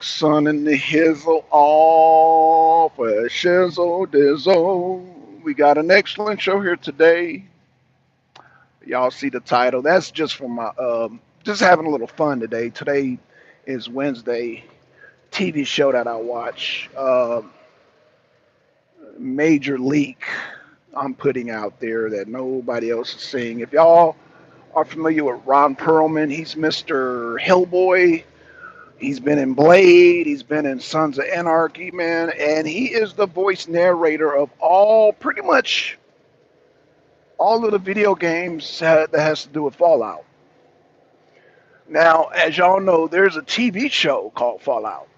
Sun and the hizzle all for a shizzle dizzle. We got an excellent show here today. Y'all see the title. That's just for my just having a little fun today. Today is Wednesday. TV show that I watch. Major leak I'm putting out there that nobody else is seeing. If y'all are familiar with Ron Perlman, he's Mr. Hellboy. He's been in Blade. He's been in Sons of Anarchy, man, and he is the voice narrator of pretty much all of the video games that has to do with Fallout. Now, as y'all know, there's a TV show called Fallout,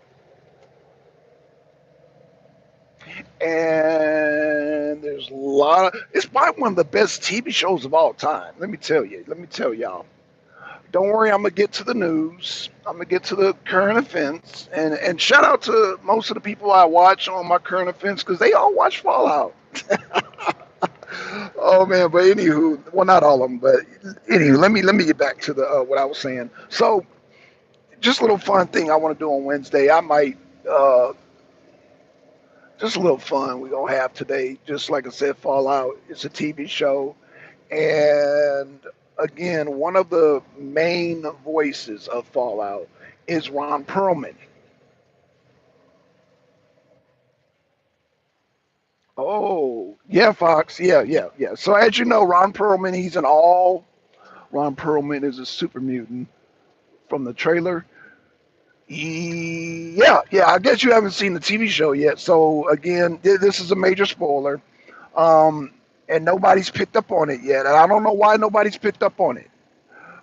and there's a lot of. It's probably one of the best TV shows of all time. Let me tell you. Let me tell y'all. Don't worry, I'm gonna get to the news. I'm gonna get to the current events, and shout out to most of the people I watch on my current events because they all watch Fallout. Oh man, but anywho, well not all of them, but anywho, let me get back to the what I was saying. So just a little fun thing I want to do on Wednesday. I might just a little fun we gonna have today. Just like I said, Fallout. It's a TV show, and again, one of the main voices of Fallout is Ron Perlman. Oh, yeah, Fox. Yeah, yeah, yeah. So as you know, Ron Perlman, he's an all. Ron Perlman is a super mutant from the trailer. Yeah, yeah. I guess you haven't seen the TV show yet. So again, this is a major spoiler, and nobody's picked up on it yet. And I don't know why nobody's picked up on it.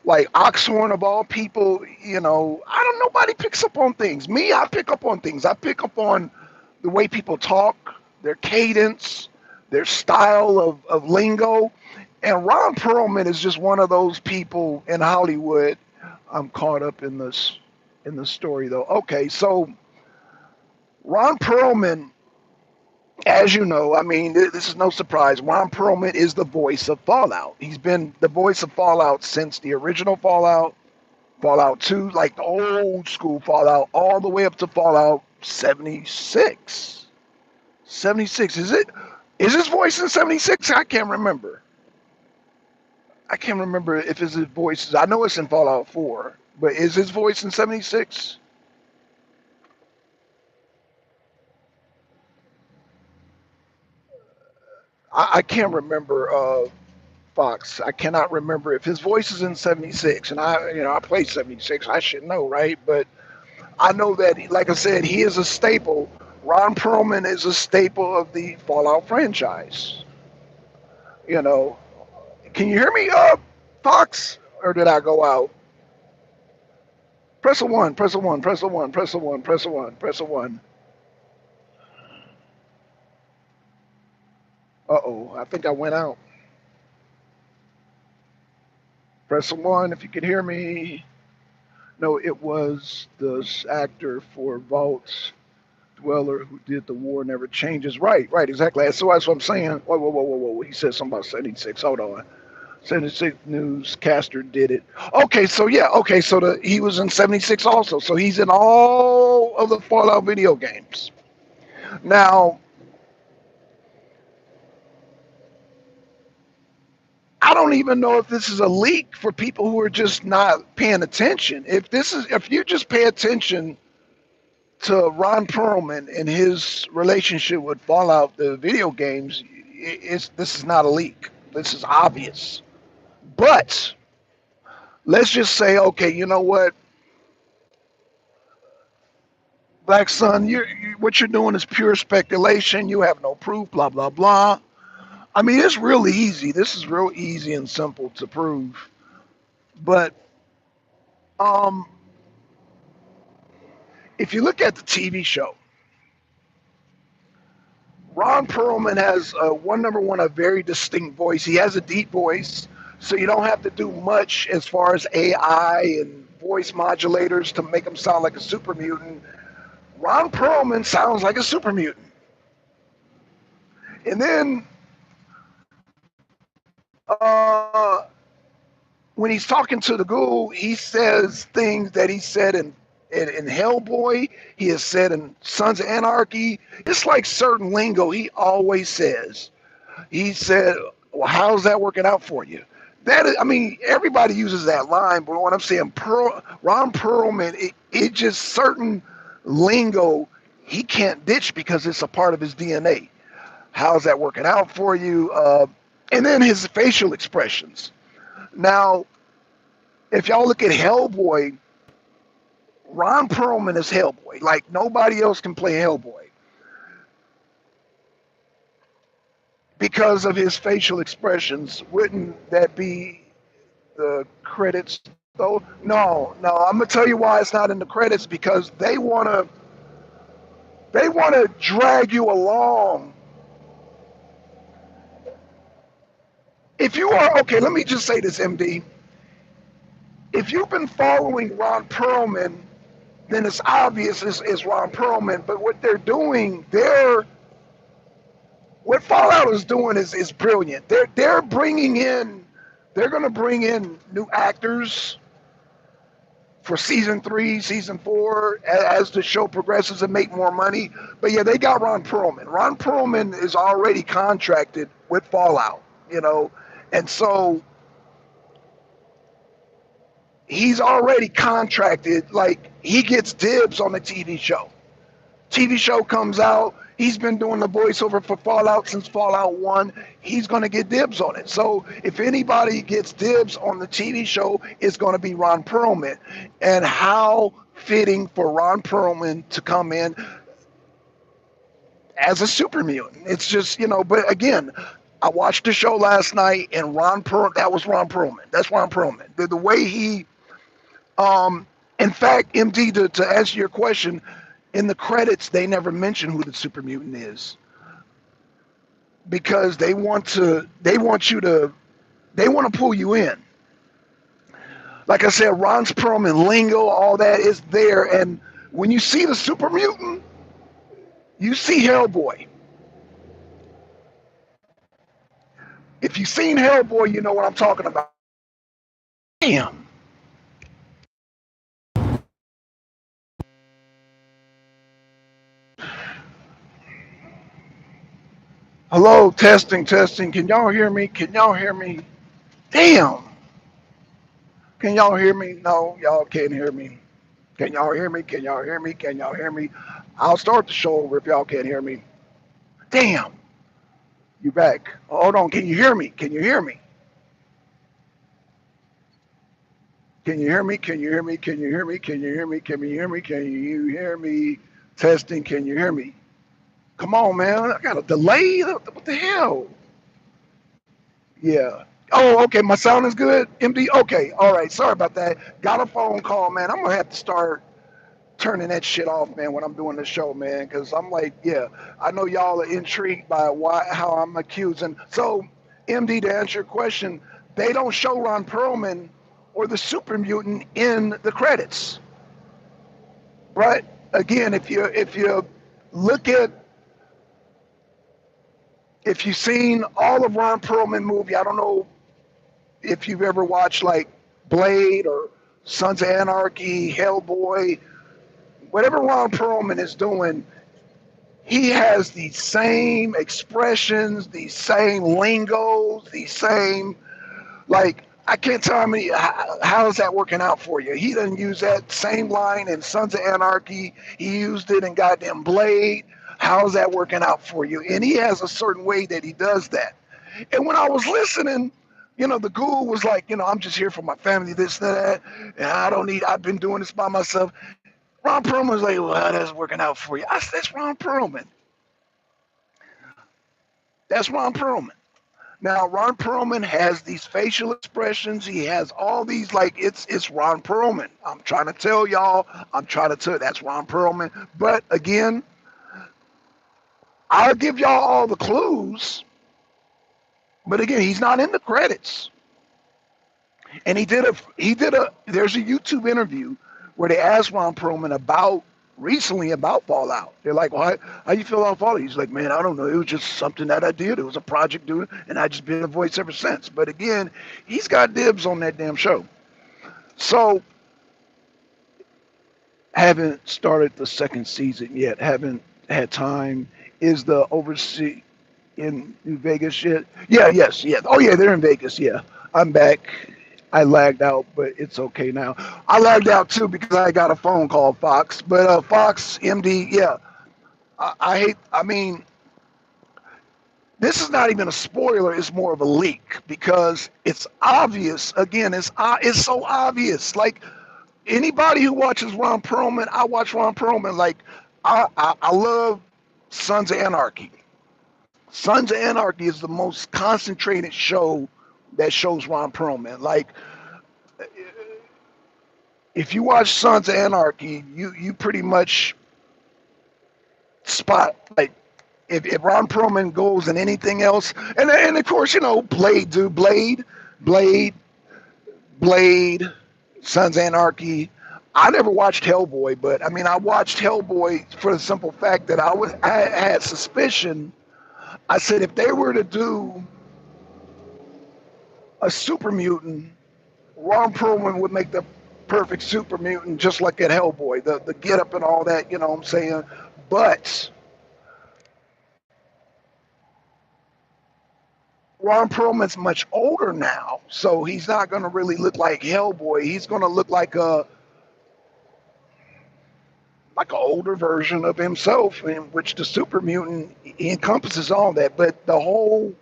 Like Oxhorn of all people, I don't. Nobody picks up on things. Me, I pick up on things. I pick up on the way people talk, their cadence, their style of lingo. And Ron Perlman is just one of those people in Hollywood. I'm caught up in the story though. Okay, so Ron Perlman, as you know, I mean, this is no surprise. Ron Perlman is the voice of Fallout. He's been the voice of Fallout since the original Fallout, Fallout 2, like the old school Fallout, all the way up to Fallout 76. 76. Is it? Is his voice in 76? I can't remember. I can't remember if his voice is. I know it's in Fallout 4, but is his voice in 76? I can't remember Fox. I cannot remember if his voice is in 76, and I played 76. I should know, right? But I know that, like I said, he is a staple. Ron Perlman is a staple of the Fallout franchise. You know, can you hear me, Fox? Or did I go out? Press a one, press a one, press a one, press a one, press a one, press a one. Uh oh, I think I went out. Press a one if you can hear me. No, it was the actor for Vault's Dweller who did The War Never Changes. Right, right, exactly. So that's what I'm saying. Whoa, whoa, whoa, whoa, whoa. He said something about 76. Hold on. 76 newscaster did it. Okay, so yeah, okay, so he was in 76 also. So he's in all of the Fallout video games. Now, I don't even know if this is a leak for people who are just not paying attention. If you just pay attention to Ron Perlman and his relationship with Fallout, the video games, this is not a leak. This is obvious. But let's just say, okay, you know what, Black Sun, what you're doing is pure speculation. You have no proof. Blah blah blah. I mean, it's really easy. This is real easy and simple to prove. But um, if you look at the TV show, Ron Perlman has one number one a very distinct voice. He has a deep voice, so you don't have to do much as far as AI and voice modulators to make him sound like a super mutant. Ron Perlman sounds like a super mutant. And then uh, when he's talking to the ghoul, he says things that he said in in Hellboy. He has said in Sons of Anarchy. It's like certain lingo he always says. He said, "Well, how's that working out for you?" That is, I mean, everybody uses that line, but what I'm saying, Ron Perlman, it just certain lingo he can't ditch because it's a part of his DNA. How's that working out for you? And then his facial expressions. Now, if y'all look at Hellboy, Ron Perlman is Hellboy. Like nobody else can play Hellboy because of his facial expressions. Wouldn't that be the credits though? No, no. I'm gonna tell you why it's not in the credits because they wanna drag you along. If you are okay, let me just say this, MD. If you've been following Ron Perlman, then it's obvious it's Ron Perlman. But what they're doing, what Fallout is doing is brilliant. They're bringing in, they're going to bring in new actors for season 3, season 4, as the show progresses and make more money. But yeah, they got Ron Perlman. Ron Perlman is already contracted with Fallout, and so he's already contracted. Like he gets dibs on the TV show. TV show comes out. He's been doing the voiceover for Fallout since Fallout 1. He's going to get dibs on it. So if anybody gets dibs on the TV show, it's going to be Ron Perlman. And how fitting for Ron Perlman to come in as a super mutant. It's just, but again, I watched the show last night and that was Ron Perlman. That's Ron Perlman. The way he, in fact, MD, to answer your question, in the credits, they never mention who the super mutant is because they want to pull you in. Like I said, Ron's Perlman lingo, all that is there. And when you see the super mutant, you see Hellboy. If you've seen Hellboy, you know what I'm talking about. Damn. Hello, testing, testing. Can y'all hear me? Can y'all hear me? Damn. Can y'all hear me? No, y'all can't hear me. Can y'all hear me? Can y'all hear me? Can y'all hear me? I'll start the show over if y'all can't hear me. Damn. You back. Hold on. Can you hear me? Can you hear me? Can you hear me? Can you hear me? Can you hear me? Can you hear me? Can you hear me? Can you hear me? Testing. Can you hear me? Come on, man. I got a delay. What the hell? Yeah. Oh, okay. My sound is good, MD. Okay. All right. Sorry about that. Got a phone call, man. I'm gonna have to start turning that shit off, man, when I'm doing the show, man, because I'm like, yeah, I know y'all are intrigued by how I'm accusing. So, MD, to answer your question, they don't show Ron Perlman or the super mutant in the credits. But again, if you look at if you've seen all of Ron Perlman movie, I don't know if you've ever watched like Blade or Sons of Anarchy, Hellboy, whatever Ron Perlman is doing, he has the same expressions, the same lingos, the same, like, I can't tell how is that working out for you. He doesn't use that same line in Sons of Anarchy. He used it in goddamn Blade. How's that working out for you? And he has a certain way that he does that. And when I was listening, the ghoul was like, I'm just here for my family, this, that, and I've been doing this by myself. Ron Perlman was like, well, how that's working out for you? I said, that's Ron Perlman. That's Ron Perlman. Now, Ron Perlman has these facial expressions. He has all these, like, it's Ron Perlman. I'm trying to tell y'all, that's Ron Perlman. But again, I'll give y'all all the clues. But again, he's not in the credits. And there's a YouTube interview where they asked Ron Perlman recently about Fallout. They're like, well, how you feel about Fallout? He's like, man, I don't know. It was just something that I did. It was a project doing, and I just been a voice ever since. But again, he's got dibs on that damn show. So Haven't started the second season yet. Haven't had time. Is the oversee in New Vegas yet? Yeah, yes, yeah. Oh yeah, they're in Vegas. Yeah, I'm back. I lagged out, but it's okay now. I lagged out too because I got a phone call, Fox. But Fox MD, yeah. I hate. I mean, this is not even a spoiler. It's more of a leak because it's obvious. Again, it's so obvious. Like anybody who watches Ron Perlman, I watch Ron Perlman. Like I love Sons of Anarchy. Sons of Anarchy is the most concentrated show that shows Ron Perlman. Like if you watch Sons of Anarchy, you pretty much spot like if Ron Perlman goes in anything else, and of course Blade, Blade, Sons of Anarchy. I never watched Hellboy, but I mean I watched Hellboy for the simple fact that I had suspicion. I said if they were to do a super mutant, Ron Perlman would make the perfect super mutant, just like at Hellboy, the get up and all that. You know what I'm saying? But Ron Perlman's much older now, so he's not going to really look like Hellboy. He's going to look like an older version of himself, in which the super mutant encompasses all that. But the whole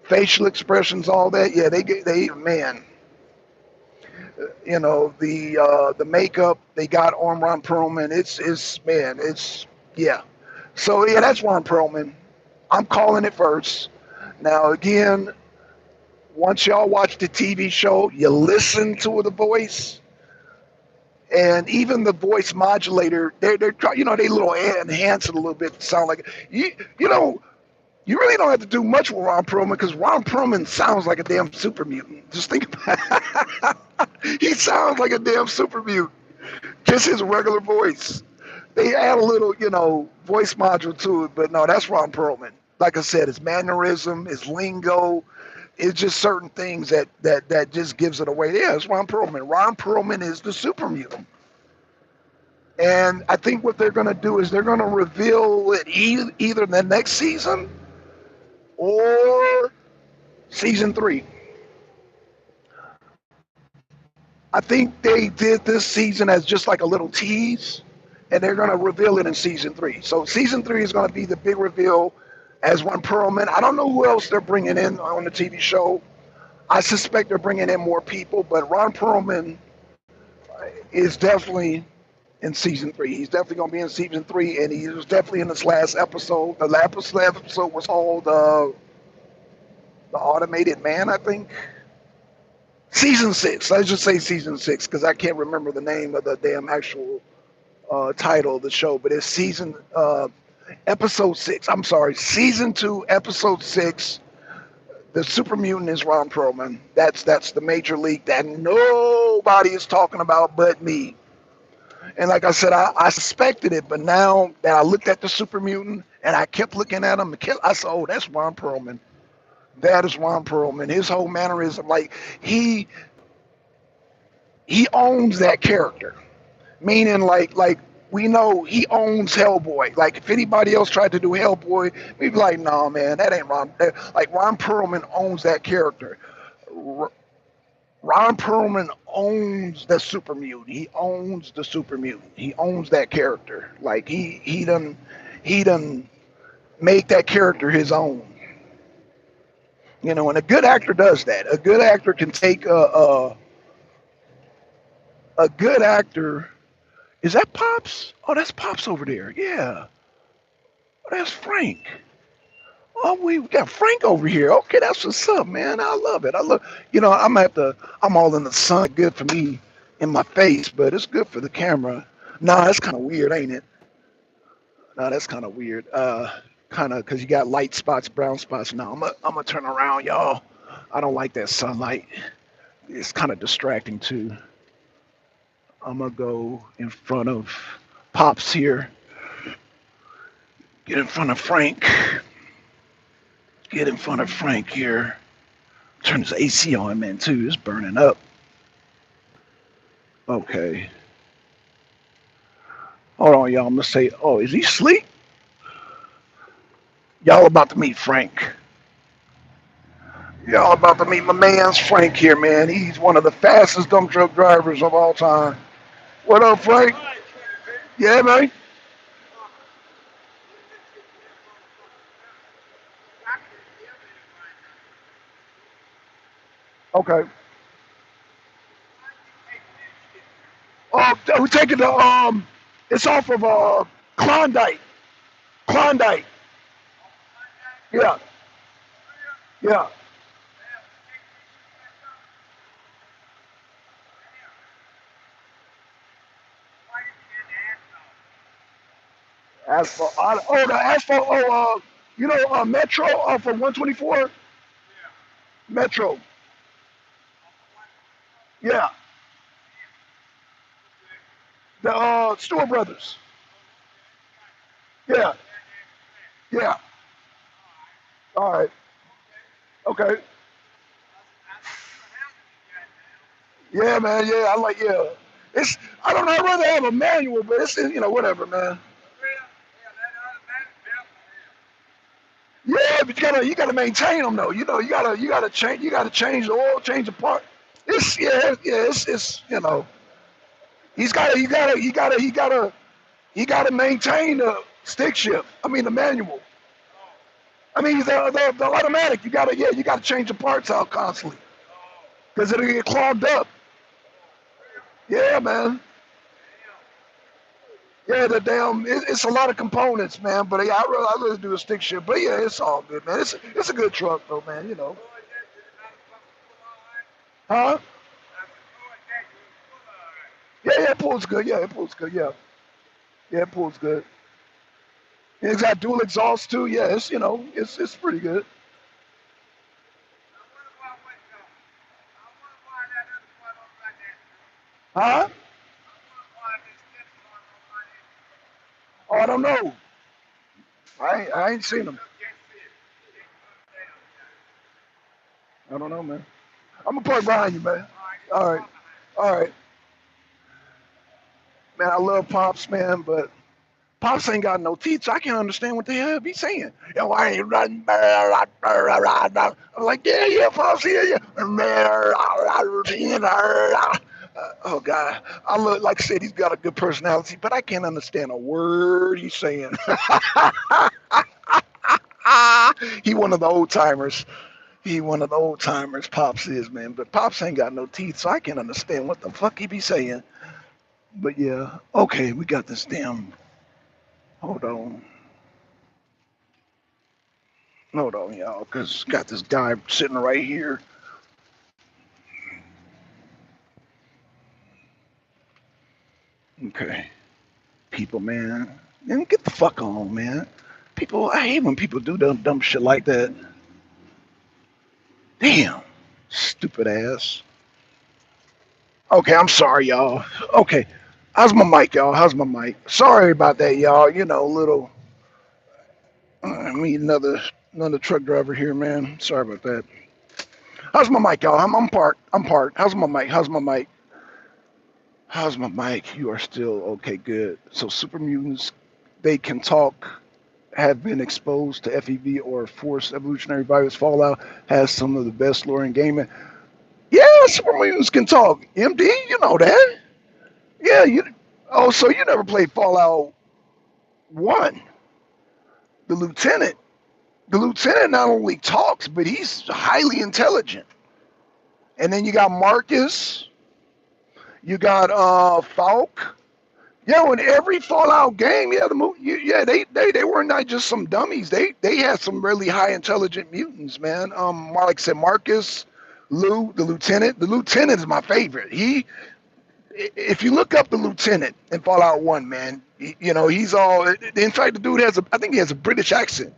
facial expressions, all that, yeah, they man, the makeup they got on Ron Perlman, it's man, it's yeah. So yeah, that's Ron Perlman. I'm calling it first. Now again, once y'all watch the TV show, you listen to the voice, and even the voice modulator, they're trying, they little enhance it a little bit to sound like you know. You really don't have to do much with Ron Perlman because Ron Perlman sounds like a damn super mutant. Just think about it. He sounds like a damn super mutant. Just his regular voice. They add a little, voice module to it, but no, that's Ron Perlman. Like I said, his mannerism, his lingo, it's just certain things that just gives it away. Yeah, it's Ron Perlman. Ron Perlman is the super mutant. And I think what they're going to do is they're going to reveal it either the next season or season 3. I think they did this season as just like a little tease, and they're going to reveal it in season 3. So season 3 is going to be the big reveal as Ron Perlman. I don't know who else they're bringing in on the TV show. I suspect they're bringing in more people, but Ron Perlman is definitely in season 3. He's definitely going to be in season 3, and he was definitely in this last episode. The last episode was called The Automated Man, I think. Season 6. Let's just say season 6 because I can't remember the name of the damn actual title of the show, but it's episode 6. I'm sorry, season 2, episode 6. The super mutant is Ron Perlman. That's the major league that nobody is talking about but me. And like I said, I suspected it, but now that I looked at the super mutant and I kept looking at him, I said, "Oh, that's Ron Perlman. That is Ron Perlman. His whole mannerism, like he owns that character. Meaning, like we know he owns Hellboy. Like if anybody else tried to do Hellboy, we'd be like, "No, man, that ain't Ron." Like Ron Perlman owns that character. Ron Perlman owns the super mutant. He owns the super mutant. He owns that character. Like he done make that character his own. And a good actor does that. A good actor can take a good actor. Is that Pops? Oh, that's Pops over there. Yeah. Oh, that's Frank. Oh, we got Frank over here. Okay, that's what's up, man. I love it. I'm all in the sun. Good for me in my face, but it's good for the camera. Nah, that's kind of weird, ain't it? Nah, that's kind of weird. Kind of because you got light spots, brown spots. Now I'm gonna turn around, y'all. I don't like that sunlight. It's kind of distracting too. I'm gonna go in front of Pops here. Get in front of Frank. Get in front of Frank here. Turn this AC on, man, too. It's burning up. Okay. Hold on, y'all. I'm gonna say, oh, is he asleep? Y'all about to meet Frank. Y'all about to meet my man's Frank here, man. He's one of the fastest dump truck drivers of all time. What up, Frank? Yeah, man. Okay. We're taking the it's off of Klondike. Klondike. Yeah, yeah. Asphalt. Oh, the asphalt. Oh, Metro off of 124. Metro. Yeah, the Stewart brothers. Yeah, yeah. All right. Okay. Yeah, man. Yeah, I like. Yeah. It's. I don't know. I'd rather have a manual, but it's whatever, man. Yeah, but you gotta maintain them though. You gotta change the oil, change the part. It's yeah. It's he gotta maintain the stick shift. I mean the manual. I mean the automatic. You gotta change the parts out constantly because it'll get clogged up. Yeah, man. Yeah, it's a lot of components, man. But yeah, I really do a stick shift. But yeah, it's all good, man. It's a good truck though, man. Huh? Yeah, yeah, it pulls good. Yeah, it pulls good. Yeah, yeah, it pulls good. It's got dual exhaust too. Yeah, it's pretty good. Huh? Oh, I don't know. I ain't seen them. I don't know, man. I'm gonna park behind you, man. All right, all right, man. I love Pops, man, but Pops ain't got no teeth, so I can't understand what the hell he's saying. Yo, I ain't running. I'm like, yeah, yeah, Pops, yeah, yeah. Oh God, I look like I said he's got a good personality, but I can't understand a word he's saying. He one of the old timers. He one of the old timers. Pops is, man, but Pops ain't got no teeth, so I can't understand what the fuck he be saying. But yeah, okay, we got this damn. Hold on. Hold on, y'all, because got this guy sitting right here. Okay, people, man, get the fuck on, man. People, I hate when people do dumb shit like that. Damn, stupid ass. Okay, I'm sorry, y'all. Okay, how's my mic, y'all? How's my mic? Sorry about that, y'all. Little. I mean, another truck driver here, man. Sorry about that. How's my mic, y'all? I'm parked. I'm parked. How's my mic? How's my mic? How's my mic? You are still okay. Good. So super mutants, they can talk. Have been exposed to FEV or forced evolutionary virus. Fallout has some of the best lore in gaming. Yeah, super mutants can talk. MD, you know that. Yeah, you. Oh, so you never played Fallout One? The lieutenant. The lieutenant not only talks, but he's highly intelligent. And then you got Marcus. You got Falk. Yeah, in every Fallout game, yeah, yeah, they were not just some dummies. They had some really high intelligent mutants, man. Like I said, Marcus, Lou, the lieutenant. The lieutenant is my favorite. If you look up the lieutenant in Fallout One, man, he's all. In fact, the dude I think he has a British accent.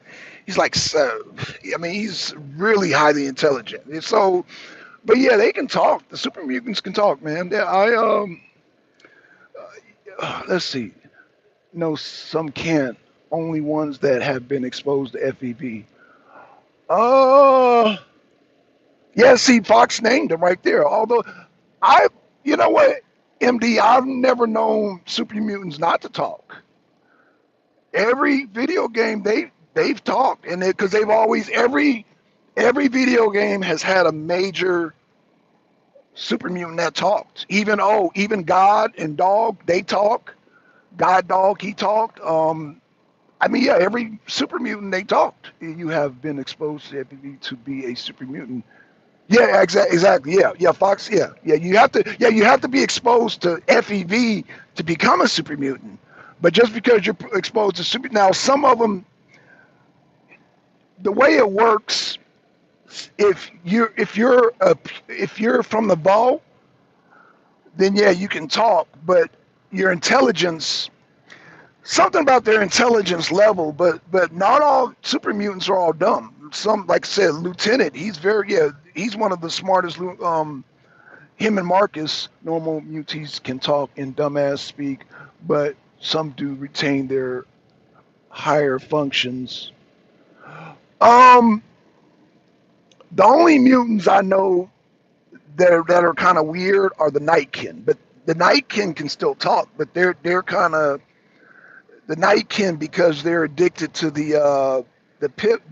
He's like, I mean, he's really highly intelligent. So, but yeah, they can talk. The super mutants can talk, man. Let's see. No, some can't. Only ones that have been exposed to FEV. Uh, yeah. See, Fox named him right there. Although I, you know what? MD, I've never known super mutants not to talk. Every video game they've talked, and because they've always every video game has had a major super mutant that talked. Even God and Dog, they talk. God Dog, he talked. I mean, yeah, every super mutant they talked. You have been exposed to be a super mutant. Yeah, exactly. Yeah, Fox. Yeah. You have to be exposed to FEV to become a super mutant. But just because you're exposed to super, now some of them, the way it works, if you're from the ball, then yeah, you can talk. But your intelligence, something about their intelligence level, but not all super mutants are all dumb. Some, like I said, Lieutenant, he's one of the smartest. Him and Marcus, normal muties can talk in dumbass speak, but some do retain their higher functions. Um, the only mutants I know that are kind of weird are the Nightkin, but the Nightkin can still talk, but they're kind of the Nightkin because they're addicted to the pip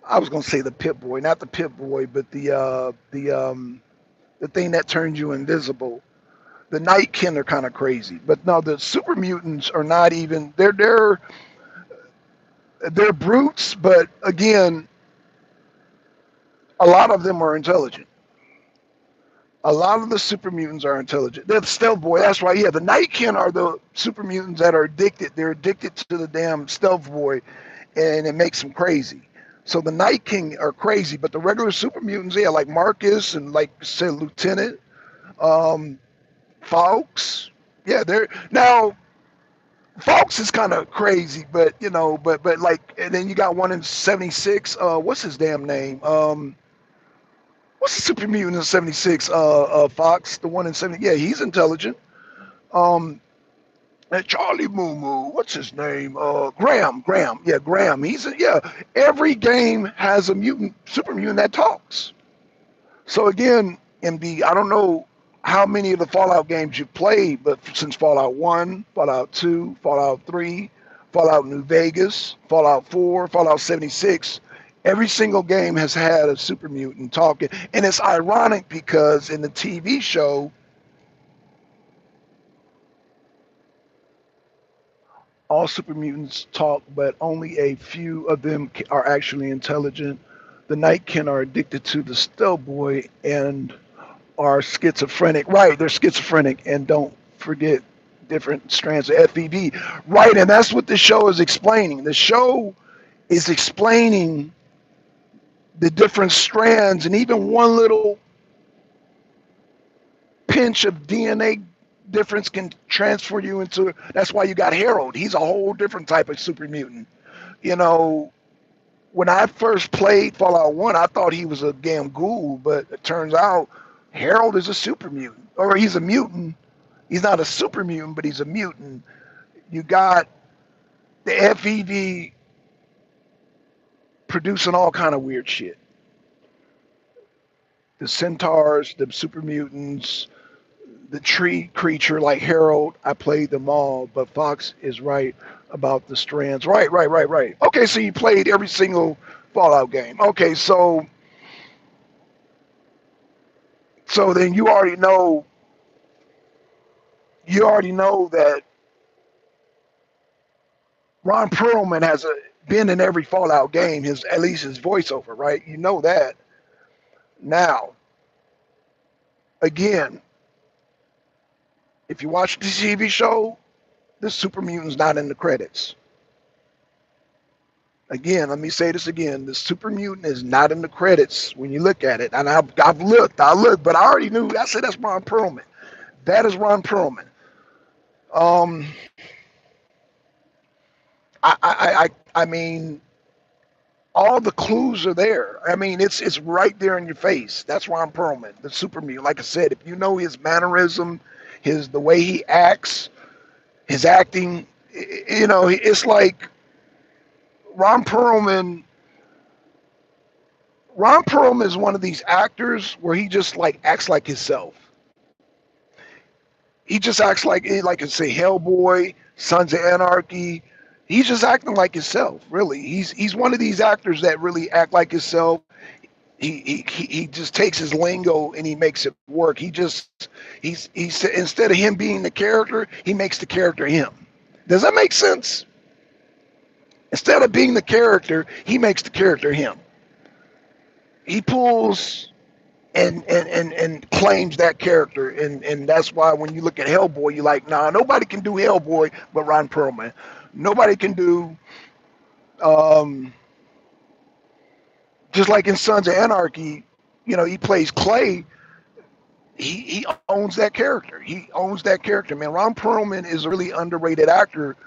I was gonna say the Pip Boy, not the Pip Boy, but the thing that turns you invisible. The Nightkin are kind of crazy, but no, the super mutants are not even. They're brutes, but again, a lot of them are intelligent. A lot of the super mutants are intelligent. They're the stealth boy. That's right. Yeah, the Nightkin are the super mutants that are addicted. They're addicted to the damn stealth boy, and it makes them crazy. So the Night King are crazy, but the regular super mutants, yeah, like Marcus and like said Lieutenant, um, Fawkes, yeah, they're now Fawkes is kind of crazy, but but like, and then you got one in '76. What's his damn name? What's the super mutant in '76? Fox, the one in '70. Yeah, he's intelligent. Um, and Charlie Moo Moo, what's his name? Graham. Yeah, Graham. Yeah. Every game has a mutant, super mutant that talks. So again, MD, I don't know how many of the Fallout games you've played, but since Fallout 1, Fallout 2, Fallout 3, Fallout New Vegas, Fallout 4, Fallout 76, every single game has had a super mutant talking. And it's ironic because in the TV show, all super mutants talk, but only a few of them are actually intelligent. The Nightkin are addicted to the Stealth Boy and are schizophrenic. Right, they're schizophrenic, and don't forget different strands of FEV. Right, and that's what the show is explaining. The show is explaining the different strands, and even one little pinch of DNA difference can transfer you into. That's why you got Harold. He's a whole different type of super mutant. You know, when I first played Fallout 1, I thought he was a damn ghoul, but it turns out Harold is a super mutant, or he's a mutant. He's not a super mutant, but he's a mutant. You got the FEV producing all kind of weird shit. The centaurs, the super mutants, the tree creature like Harold. I played them all, but Fox is right about the strands. Right. Okay, so you played every single Fallout game. Okay, so then you already know that Ron Pearlman been in every Fallout game, at least his voiceover, right? You know that. Now, again, if you watch the TV show, the super mutant's not in the credits. Again, let me say this again: the super mutant is not in the credits when you look at it. And I've looked, but I already knew. I said that's Ron Perlman. That is Ron Perlman. Um, I mean, all the clues are there. I mean, it's right there in your face. That's Ron Perlman, the super mutant. Like I said, if you know his mannerism, the way he acts, his acting, it's like Ron Perlman. Ron Perlman is one of these actors where he just like acts like himself. He just acts like I say, Hellboy, Sons of Anarchy. He's just acting like himself. Really, he's one of these actors that really act like himself. He just takes his lingo and he makes it work. He's instead of him being the character, he makes the character him. Does that make sense? Instead of being the character, he makes the character him. He pulls and claims that character, and that's why when you look at Hellboy, you're like, nah, nobody can do Hellboy but Ron Perlman. Nobody can do um, just like in Sons of Anarchy. He plays Clay. He owns that character. He owns that character, man. Ron Perlman is a really underrated actor.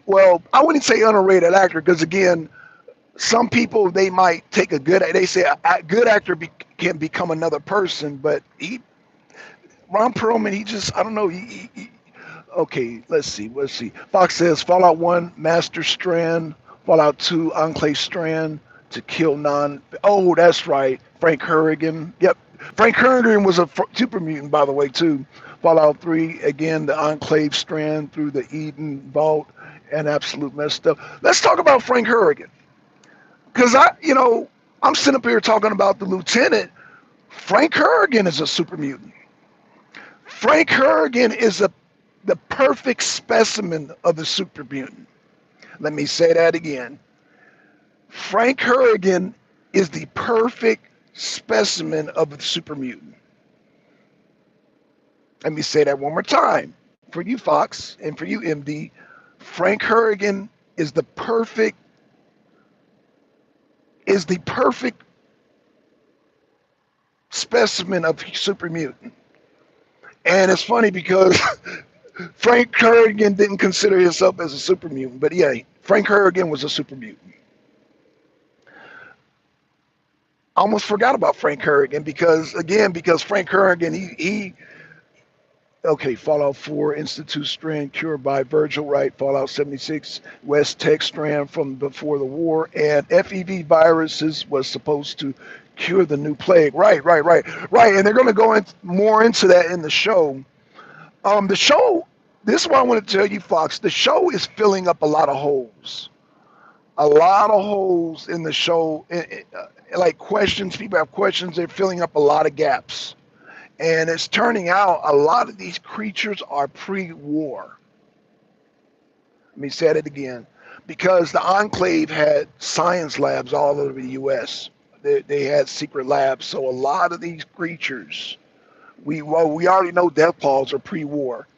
Well, I wouldn't say underrated actor because again, some people they might take a good. They say a good actor can become another person, but Ron Perlman, he just I don't know. Okay, let's see. Let's see. Fox says Fallout 1, Master Strand. Fallout 2, Enclave Strand to kill non. Oh, that's right. Frank Hurrigan. Yep. Frank Hurrigan was a super mutant, by the way, too. Fallout 3, again, the Enclave Strand through the Eden Vault and absolute messed up. Let's talk about Frank Hurrigan. Because I'm sitting up here talking about the lieutenant. Frank Hurrigan is a super mutant. Frank Hurrigan is the perfect specimen of the super mutant. Let me say that again. Frank Hurrigan is the perfect specimen of the super mutant. Let me say that one more time for you, Fox, and for you, MD. Frank Hurrigan is the perfect specimen of super mutant. And it's funny because Frank Hurrigan didn't consider himself as a super mutant, but yeah, Frank Hurrigan was a super mutant. I almost forgot about Frank Hurrigan because Frank Hurrigan, okay, Fallout 4, Institute Strand, cured by Virgil Wright, Fallout 76, West Tech Strand from before the war, and FEV viruses was supposed to cure the new plague. Right. And they're going to go more into that in the show. The show, this is what I want to tell you, Fox. The show is filling up a lot of holes. A lot of holes in the show. Like questions, people have questions. They're filling up a lot of gaps. And it's turning out a lot of these creatures are pre-war. Let me say it again. Because the Enclave had science labs all over the U.S. They had secret labs. So a lot of these creatures, we already know death claws are pre-war.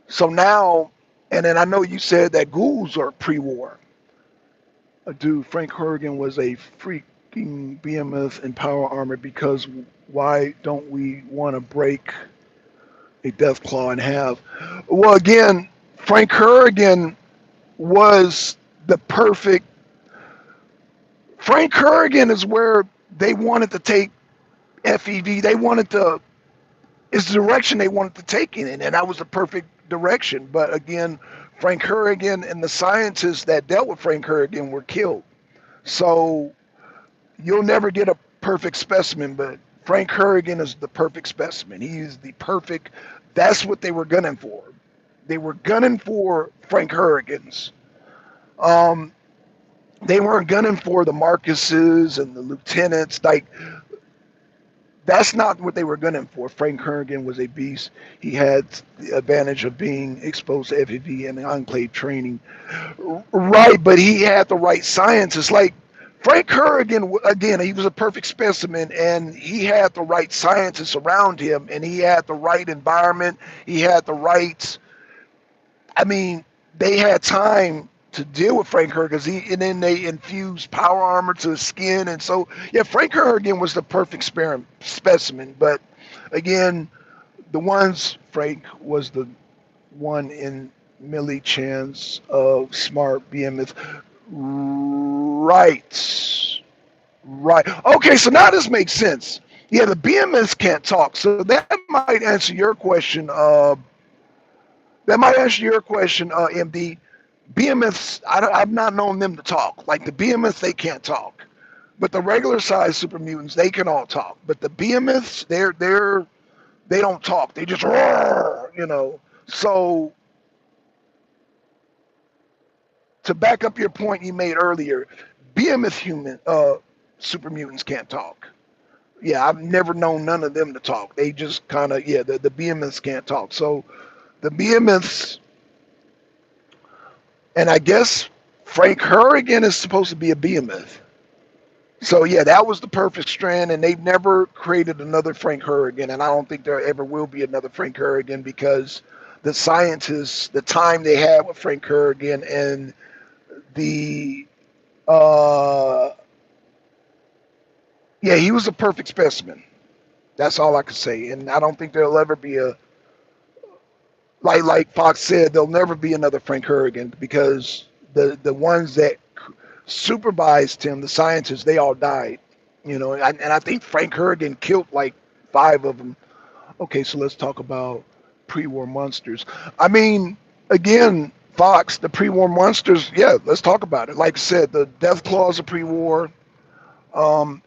So now, and then I know you said that ghouls are pre-war. Dude, Frank Hurrigan was a freaking behemoth in power armor because why don't we want to break a death claw in half? Well, again, Frank Hurrigan was the perfect. Frank Hurrigan is where they wanted to take FEV. They wanted to, is the direction they wanted to take in it, and that was the perfect direction. But again, Frank Hurrigan and the scientists that dealt with Frank Hurrigan were killed. So you'll never get a perfect specimen, but Frank Hurrigan is the perfect specimen. He is the perfect, that's what they were gunning for. They were gunning for Frank Hurrigans. They weren't gunning for the Marcuses and the lieutenants. Like, that's not what they were gunning for. Frank Hurrigan was a beast. He had the advantage of being exposed to FEV and enclave training. Right, but he had the right scientists. Like, Frank Hurrigan, again, he was a perfect specimen, and he had the right scientists around him, and he had the right environment. He had the right, I mean, they had time to deal with Frank Hurrigan, and then they infused power armor to his skin. And so, yeah, Frank Hurrigan was the perfect specimen. But again, Frank was the one in milli chance of smart behemoth. Right. Okay, so now this makes sense. Yeah, the BMS can't talk, so that might answer your question. MD. BMS, I've not known them to talk. Like the BMS, they can't talk, but the regular size super mutants, they can all talk. But the BMS, They don't talk. They just roar, So to back up your point you made earlier, behemoth super mutants can't talk. Yeah, I've never known none of them to talk. They just kind of, yeah, the behemoths can't talk. So the behemoths, and I guess Frank Hurrigan is supposed to be a behemoth. So yeah, that was the perfect strand, and they've never created another Frank Hurrigan, and I don't think there ever will be another Frank Hurrigan because the scientists, the time they had with Frank Hurrigan, and the uh, yeah, he was a perfect specimen. That's all I could say, and I don't think there'll ever be a like Fox said, there'll never be another Frank Hurrigan because the ones that supervised him, the scientists, they all died. And I think Frank Hurrigan killed like 5 of them. Okay, so let's talk about pre-war monsters. I mean, again, Fox, the pre-war monsters. Yeah, let's talk about it. Like I said, the Death Claws are pre-war.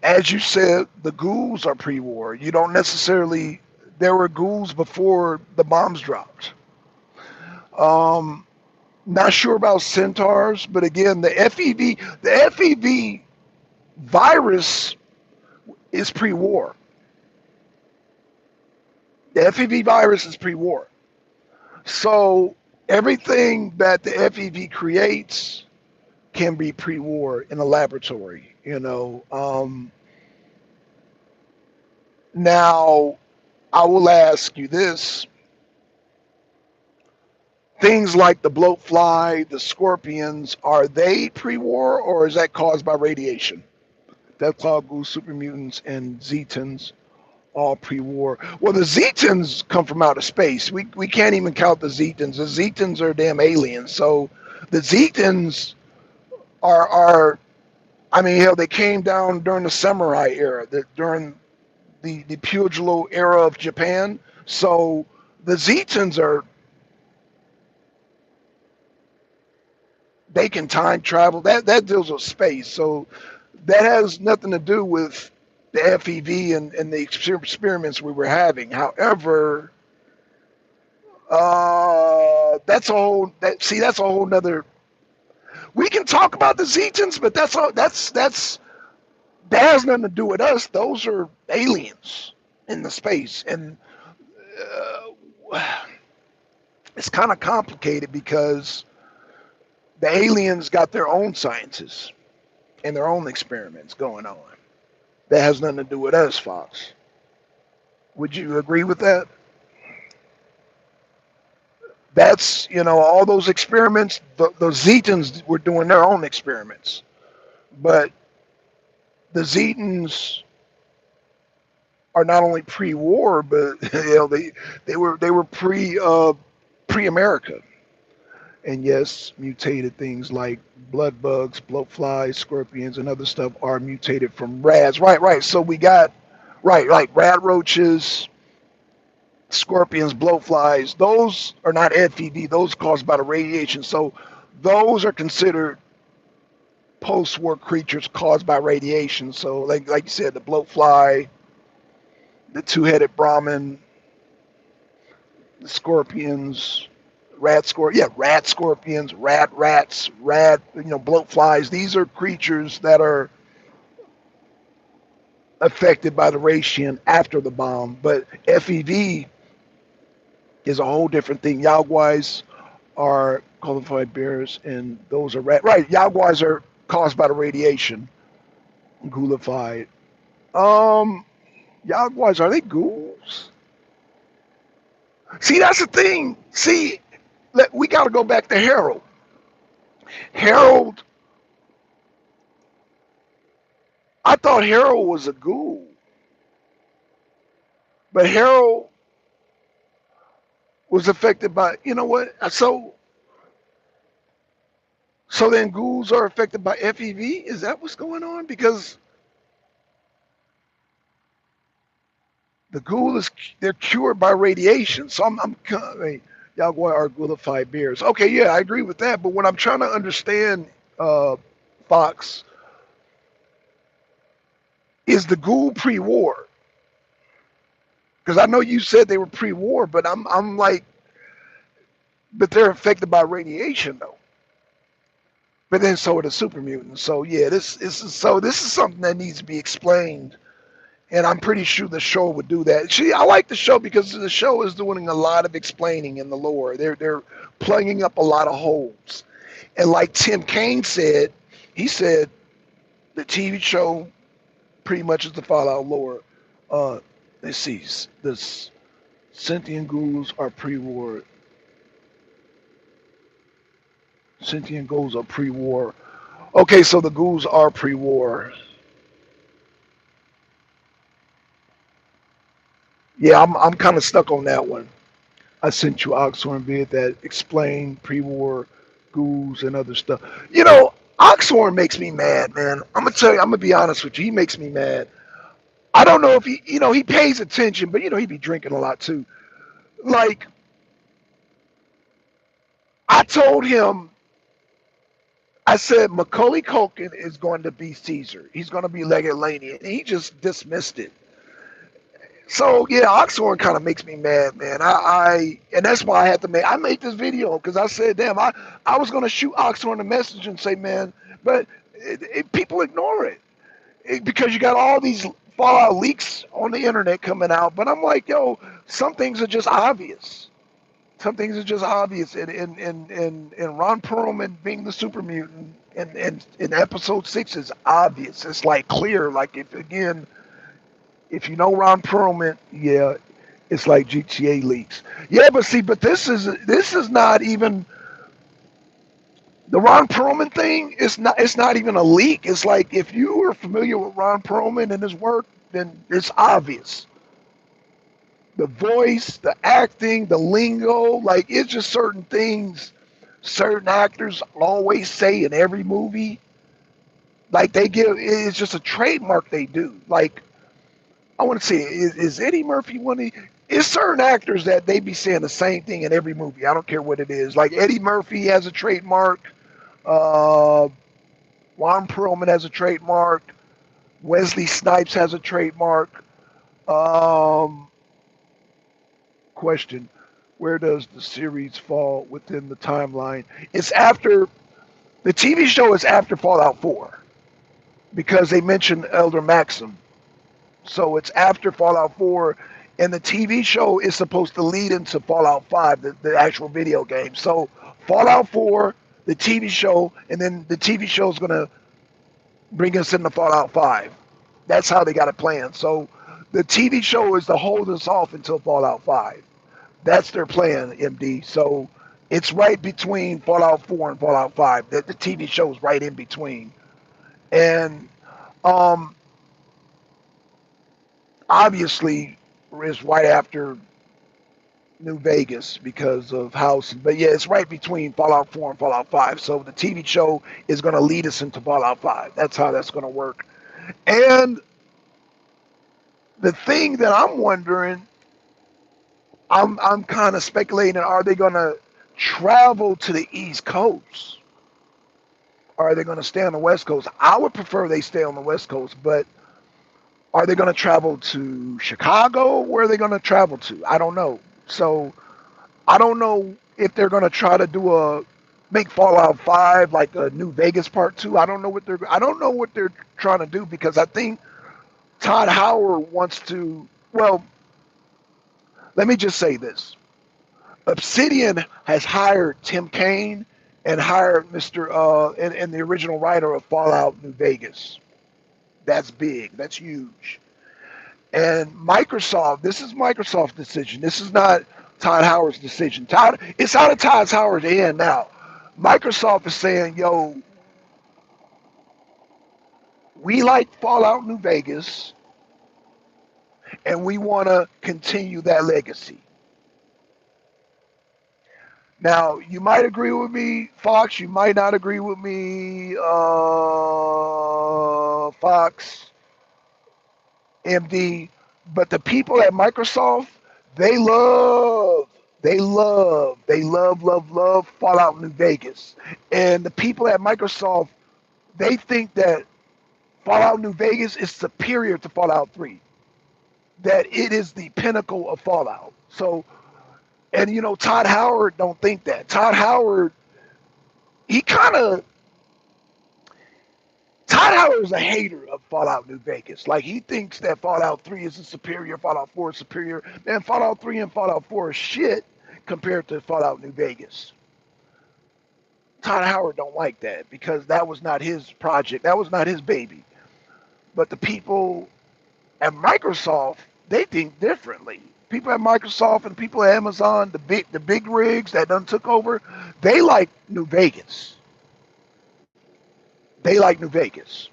As you said, the ghouls are pre-war. You don't necessarily. There were ghouls before the bombs dropped. Um, Not sure about centaurs, but again, the FEV virus is pre-war. The FEV virus is pre-war. So everything that the FEV creates can be pre-war in a laboratory. Now, I will ask you this: things like the bloatfly, the scorpions, are they pre-war or is that caused by radiation? Death Claw, ghouls, super mutants, and Zetans all pre-war. Well, the Zetans come from outer space. We can't even count the Zetans. The Zetans are damn aliens. So the Zetans are I mean, hell, they came down during the samurai era, during the Pugilo era of Japan. So the Zetans they can time travel. That deals with space. So that has nothing to do with the FEV and the experiments we were having. However, that's a whole. That's a whole nother. We can talk about the Zetans, but that's all. That has nothing to do with us. Those are aliens in the space, and uh, it's kind of complicated because the aliens got their own scientists and their own experiments going on. That has nothing to do with us, Fox. Would you agree with that? That's, all those experiments, the Zetans were doing their own experiments. But the Zetans are not only pre-war, but they were pre-America, and yes, mutated things like blood bugs, bloatflies, scorpions, and other stuff are mutated from rads. Right, right. So we got right, like rad roaches, scorpions, blowflies. Those are not FEV. Those caused by the radiation. So those are considered post-war creatures caused by radiation. So like you said, the blowfly, the two-headed Brahmin, the scorpions, rat scorpions, rats, blowflies. These are creatures that are affected by the radiation after the bomb. But FEV is a whole different thing. Yaguais are qualified bears, and those are right. Yaguais are caused by the radiation. Ghoulified. Um, Yaguais, are they ghouls? See, that's the thing. See, we got to go back to Harold. Harold, I thought Harold was a ghoul, but Harold was affected by. You know what? So then ghouls are affected by FEV. Is that what's going on? Because the ghoul is they're cured by radiation. So I mean, Yaguai are ghoulified bears. Okay, yeah, I agree with that. But what I'm trying to understand, uh, Fox, is the ghoul pre-war. Because I know you said they were pre-war, but I'm like, but they're affected by radiation though. But then so are the super mutants. So yeah, this is something that needs to be explained, and I'm pretty sure the show would do that. See, I like the show because the show is doing a lot of explaining in the lore. They're plugging up a lot of holes, and like Tim Kaine said, he said the TV show pretty much is the Fallout lore. Uh, let's see, this sentient ghouls are pre-war. Sentient ghouls are pre-war. Okay, so the ghouls are pre-war. Yeah, I'm kind of stuck on that one. I sent you Oxhorn vid that explained pre-war ghouls and other stuff. You know, Oxhorn makes me mad, man. I'm gonna tell you. I'm gonna be honest with you. He makes me mad. I don't know if he, he pays attention, but he be drinking a lot too. Like I told him, I said Macaulay Culkin is going to be Caesar. He's going to be Leggett Laney, and he just dismissed it. So yeah, Oxhorn kind of makes me mad, man. And that's why I made this video because I said, damn, I was gonna shoot Oxhorn a message and say, man, but people ignore because you got all these Fallout leaks on the internet coming out. But I'm like, yo, some things are just obvious. Some things are just obvious, and Ron Perlman being the super mutant in episode 6 is obvious. It's like clear. Like if you know Ron Perlman, yeah, it's like GTA leaks. Yeah, but see, but this is not even the Ron Perlman thing. It's not even a leak. It's like if you are familiar with Ron Perlman and his work, then it's obvious. The voice, the acting, the lingo, like it's just certain things certain actors always say in every movie. Like they give, it's just a trademark they do. Like I want to say, is Eddie Murphy one of the? It's certain actors that they be saying the same thing in every movie. I don't care what it is. Like Eddie Murphy has a trademark. Uh, Ron Perlman has a trademark. Wesley Snipes has a trademark. Um, Question: where does the series fall within the timeline? It's after the TV show is after Fallout 4 because they mentioned Elder Maxim. So it's after Fallout 4, and the TV show is supposed to lead into Fallout 5, the actual video game. So Fallout 4, the TV show, and then the TV show is going to bring us into Fallout 5. That's how they got it planned. So the TV show is to hold us off until Fallout 5. That's their plan, MD. So it's right between Fallout 4 and Fallout 5. The TV show is right in between. And um, obviously, it's right after New Vegas because of House. But yeah, it's right between Fallout 4 and Fallout 5. So the TV show is going to lead us into Fallout 5. That's how that's going to work. And the thing that I'm wondering, I'm kind of speculating, are they going to travel to the East Coast? Or are they going to stay on the West Coast? I would prefer they stay on the West Coast, but are they going to travel to Chicago? Where are they going to travel to? I don't know. So I don't know if they're going to try to make Fallout 5 like a New Vegas Part 2. I don't know what they're trying to do because I think Todd Howard wants to. Well, let me just say this: Obsidian has hired Tim Kaine and hired Mr. And the original writer of Fallout New Vegas. That's big. That's huge. And Microsoft, this is Microsoft's decision. This is not Todd Howard's decision. It's out of Todd Howard's hand now. Microsoft is saying, yo, we like Fallout New Vegas and we want to continue that legacy. Now, you might agree with me, Fox. You might not agree with me, Fox, MD. But the people at Microsoft, they love, love Fallout New Vegas. And the people at Microsoft, they think that Fallout New Vegas is superior to Fallout 3. that it is the pinnacle of Fallout. So, and Todd Howard don't think that. Todd Howard, he kind of Todd Howard is a hater of Fallout New Vegas. Like he thinks that Fallout 3 is a superior, Fallout 4 is superior. Man, Fallout 3 and Fallout 4 is shit compared to Fallout New Vegas. Todd Howard don't like that because that was not his project. That was not his baby. But the people at Microsoft, they think differently. People at Microsoft and people at Amazon, the big rigs that done took over, they like New Vegas. They like New Vegas.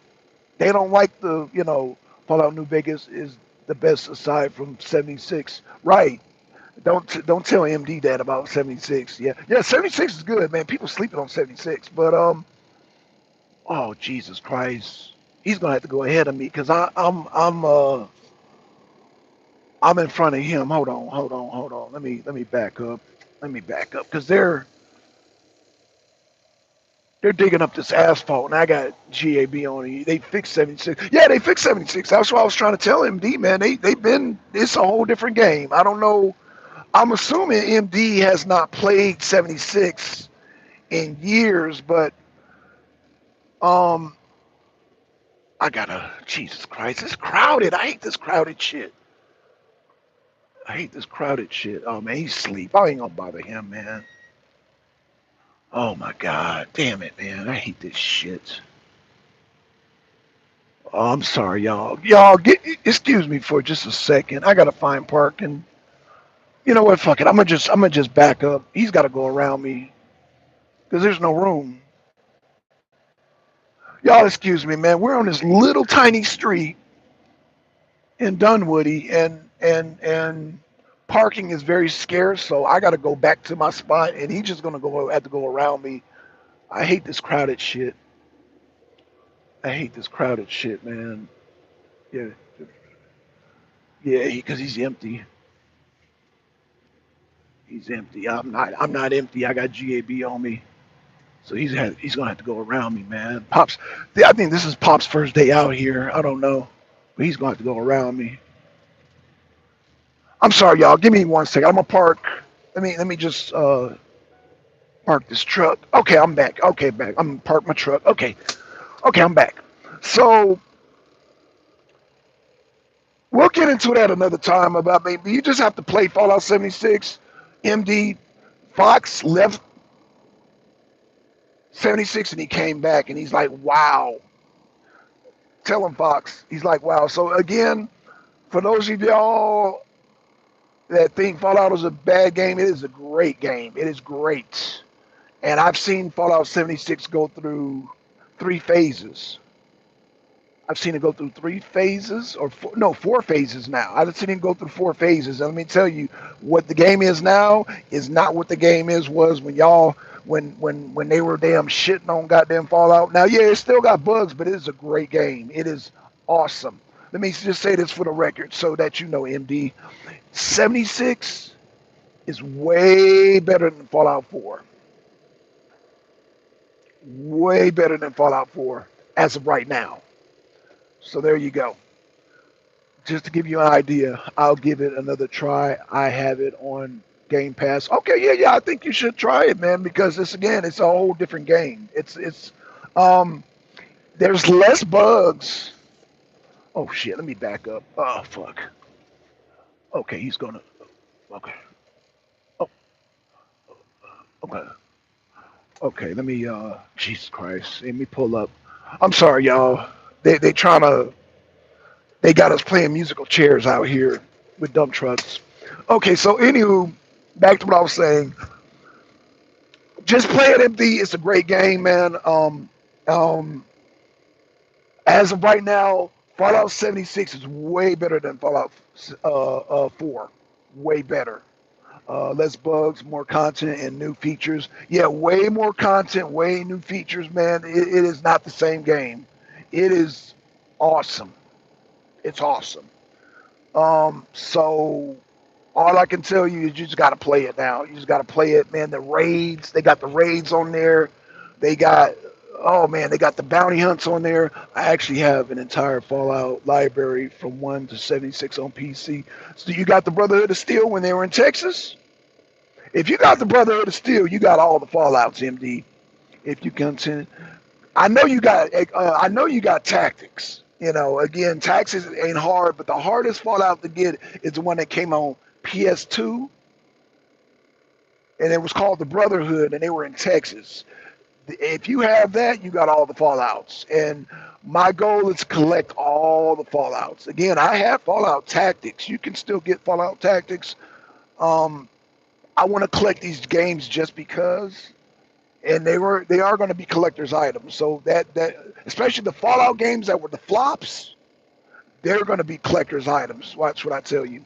They don't like Fallout New Vegas is the best aside from 76. Right. Don't tell MD that about 76. Yeah. Yeah, 76 is good, man. People sleeping on 76. But oh Jesus Christ. He's gonna have to go ahead of me because I'm in front of him. Hold on. Let me back up. Let me back up because they're digging up this asphalt, and I got GAB on it. They fixed 76. Yeah, they fixed 76. That's what I was trying to tell MD, man. They've been. It's a whole different game. I don't know. I'm assuming MD has not played 76 in years, but um, I gotta. Jesus Christ, it's crowded. I hate this crowded shit. I hate this crowded shit. Oh man, he's asleep. I ain't gonna bother him, man. Oh my God, damn it, man. I hate this shit. Oh, I'm sorry, y'all. Y'all, excuse me for just a second. I gotta find parking. You know what? Fuck it. I'm gonna just back up. He's got to go around me because there's no room. Y'all, excuse me, man. We're on this little tiny street in Dunwoody, and parking is very scarce. So I got to go back to my spot, and he's just gonna go have to go around me. I hate this crowded shit. I hate this crowded shit, man. Yeah, yeah, because he's empty. He's empty. I'm not. I'm not empty. I got GAB on me. So he's gonna have to go around me, man. Pops, I think this is Pop's first day out here. I don't know, but he's gonna have to go around me. I'm sorry, y'all. Give me 1 second. I'm gonna park. Let me just park this truck. Okay, I'm back. Okay, back. I'm gonna park my truck. Okay, okay, I'm back. So we'll get into that another time about maybe you just have to play Fallout 76. MD Fox left 76 and he came back and he's like, wow. Tell him Fox. He's like, wow. So again, for those of y'all that think Fallout is a bad game, it is a great game. It is great. And I've seen Fallout 76 go through 3 phases. I've seen it go through 3 phases, or four, no, 4 phases now. I've seen it go through 4 phases. And let me tell you, what the game is now is not what the game was when y'all when they were damn shitting on goddamn Fallout. Now, yeah, it still got bugs, but it is a great game. It is awesome. Let me just say this for the record, so that you know, MD, 76 is way better than Fallout 4. Way better than Fallout 4 as of right now. So there you go. Just to give you an idea, I'll give it another try. I have it on Game Pass. Okay, yeah. I think you should try it, man, because it's a whole different game. Um, there's less bugs. Oh shit, let me back up. Oh fuck. Okay, he's gonna. Okay. Oh, okay. Okay, let me. Jesus Christ, let me pull up. I'm sorry, y'all. They trying to. They got us playing musical chairs out here with dump trucks. Okay, so anywho, back to what I was saying. Just play it empty. It's a great game, man. Um, as of right now, Fallout 76 is way better than Fallout 4. Way better. Less bugs, more content, and new features. Yeah, way more content, way new features, man. It is not the same game. It is awesome. It's awesome. So all I can tell you is you just got to play it now. You just got to play it, man. The raids, they got the raids on there. They got Oh man, they got the bounty hunts on there. I actually have an entire Fallout library from 1 to 76 on PC. So you got the Brotherhood of Steel when they were in Texas? If you got the Brotherhood of Steel, you got all the Fallouts, MD. If you continue, I know you got Tactics. You know, again, Tactics ain't hard, but the hardest Fallout to get is the one that came on PS2, and it was called the Brotherhood, and they were in Texas. If you have that, you got all the Fallouts. And my goal is to collect all the Fallouts. Again, I have Fallout Tactics. You can still get Fallout Tactics. Um, I want to collect these games just because, and they are going to be collector's items. So that especially the Fallout games that were the flops, they're going to be collector's items. Watch what I tell you.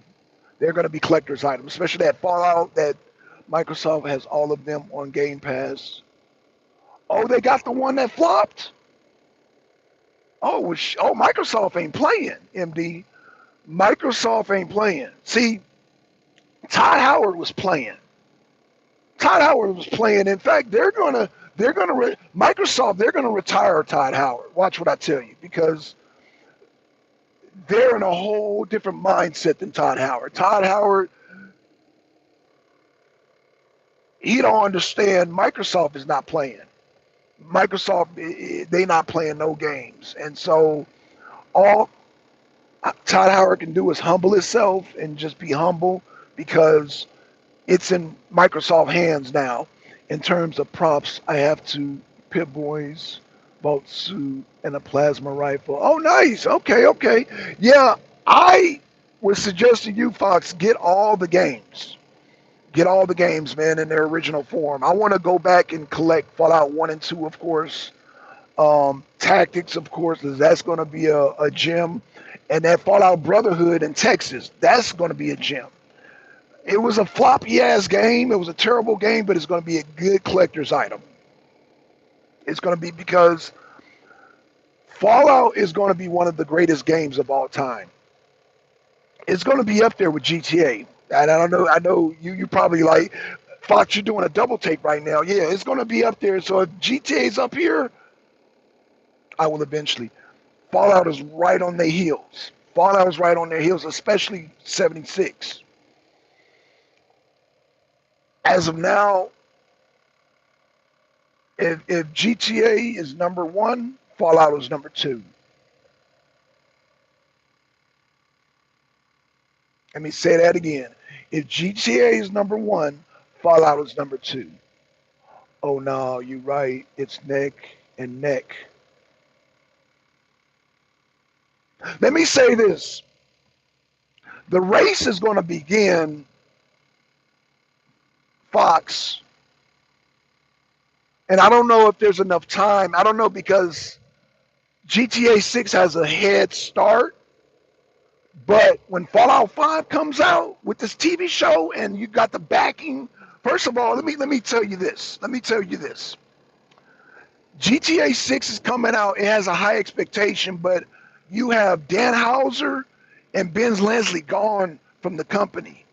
They're going to be collector's items, especially that Fallout that Microsoft has all of them on Game Pass. Oh, they got the one that flopped. Oh, Microsoft ain't playing, MD. Microsoft ain't playing. See, Todd Howard was playing. Todd Howard was playing. In fact, Microsoft, they're gonna retire Todd Howard. Watch what I tell you, because they're in a whole different mindset than Todd Howard. Todd Howard, he don't understand. Microsoft is not playing. Microsoft, they not playing no games, and so all Todd Howard can do is humble himself and just be humble, because it's in Microsoft hands now. In terms of props, I have two Pip Boys, bolt suit, and a plasma rifle. Oh, nice. Okay, okay. Yeah, I would suggest to you, Fox, get all the games. Get all the games, man, in their original form. I want to go back and collect Fallout 1 and 2, of course. Tactics, of course, 'cause that's going to be a gem. And that Fallout Brotherhood in Texas, that's going to be a gem. It was a floppy ass game. It was a terrible game, but it's going to be a good collector's item. It's going to be, because Fallout is going to be one of the greatest games of all time. It's going to be up there with GTA. And I know you probably like, Fox, you're doing a double take right now. Yeah, it's going to be up there. So if GTA's up here, I will eventually. Fallout is right on their heels. Fallout is right on their heels, especially 76. As of now, if GTA is number one, Fallout is number two. Let me say that again. If GTA is number one, Fallout is number two. Oh no, you're right. It's neck and neck. Let me say this. The race is going to begin, Fox, and I don't know if there's enough time. I don't know, because GTA 6 has a head start. But when Fallout 5 comes out with this TV show, and you got the backing, first of all, let me tell you this. Let me tell you this. GTA 6 is coming out. It has a high expectation, but you have Dan Houser and Ben Leslie gone from the company.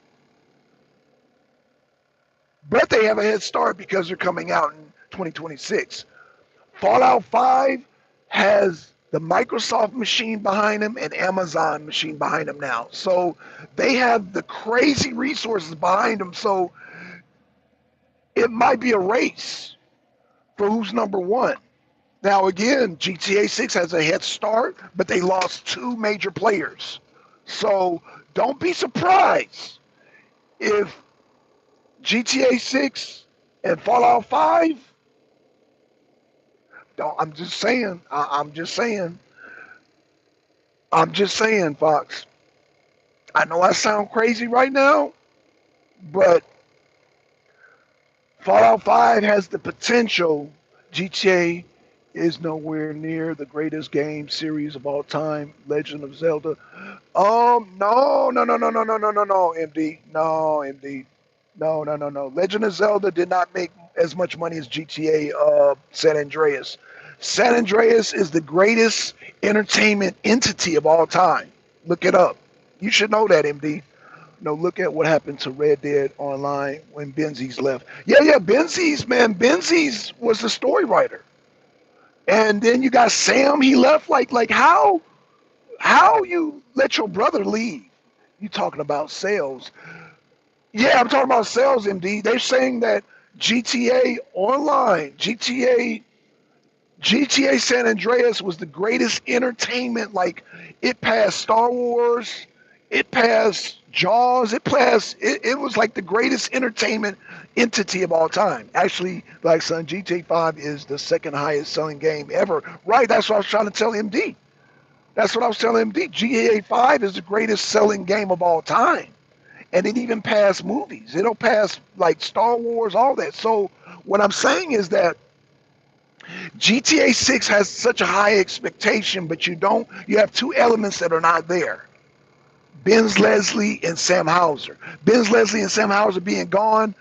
But they have a head start because they're coming out in 2026. Fallout 5 has the Microsoft machine behind them and Amazon machine behind them now. So they have the crazy resources behind them. So it might be a race for who's number one. Now, again, GTA 6 has a head start, but they lost two major players. So don't be surprised if GTA 6 and Fallout 5. Don't, I'm just saying. I'm just saying. I'm just saying, Fox. I know I sound crazy right now, but Fallout 5 has the potential. GTA is nowhere near the greatest game series of all time, Legend of Zelda. No, no, no, no, no, no, no, no, no, MD. No, MD. No, no, no, no. Legend of Zelda did not make as much money as GTA San Andreas. San Andreas is the greatest entertainment entity of all time. Look it up. You should know that, MD. No, look at what happened to Red Dead Online when Benzies left. Yeah, yeah, Benzies, man. Benzies was the story writer. And then you got Sam. He left. Like how you let your brother leave? You talking about sales? Yeah, I'm talking about sales. MD. They're saying that GTA Online, GTA San Andreas was the greatest entertainment. Like it passed Star Wars, it passed Jaws, it was like the greatest entertainment entity of all time. Actually, like son, GTA 5 is the second highest selling game ever. Right, that's what I was trying to tell MD. That's what I was telling MD. GTA 5 is the greatest selling game of all time. And it even passed movies. It'll pass like Star Wars, all that. So what I'm saying is that GTA 6 has such a high expectation, but you have two elements that are not there. Benz Leslie and Sam Hauser. Benz Leslie and Sam Hauser being gone,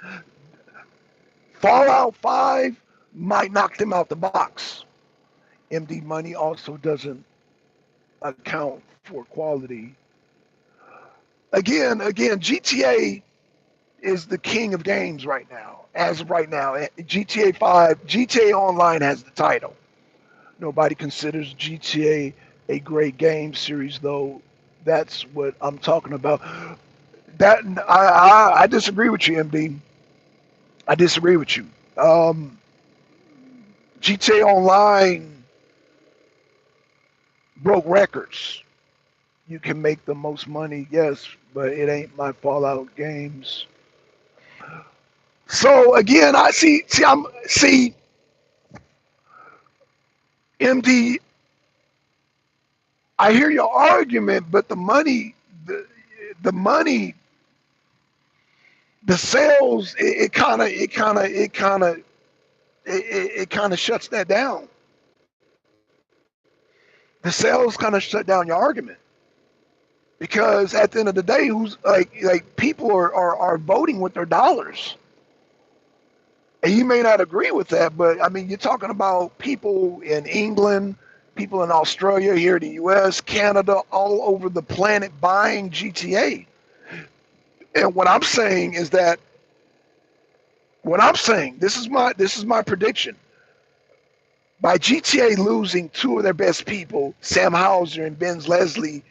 Fallout 5 might knock them out the box. MD money also doesn't account for quality. Again, GTA is the king of games right now. As of right now, GTA 5, GTA Online has the title. Nobody considers GTA a great game series, though. That's what I'm talking about. That I disagree with you, MD. I disagree with you. GTA Online broke records. You can make the most money, yes, but it ain't my Fallout games. So again, I see MD. I hear your argument, but the money, the sales, it kind of shuts that down. The sales kind of shut down your argument because at the end of the day, who's like people are voting with their dollars, and you may not agree with that, but I mean, you're talking about people in England, people in Australia, here in the U.S., Canada, all over the planet buying GTA. And what I'm saying is that this is my prediction. By GTA losing two of their best people, Sam Hauser and Benz Leslie,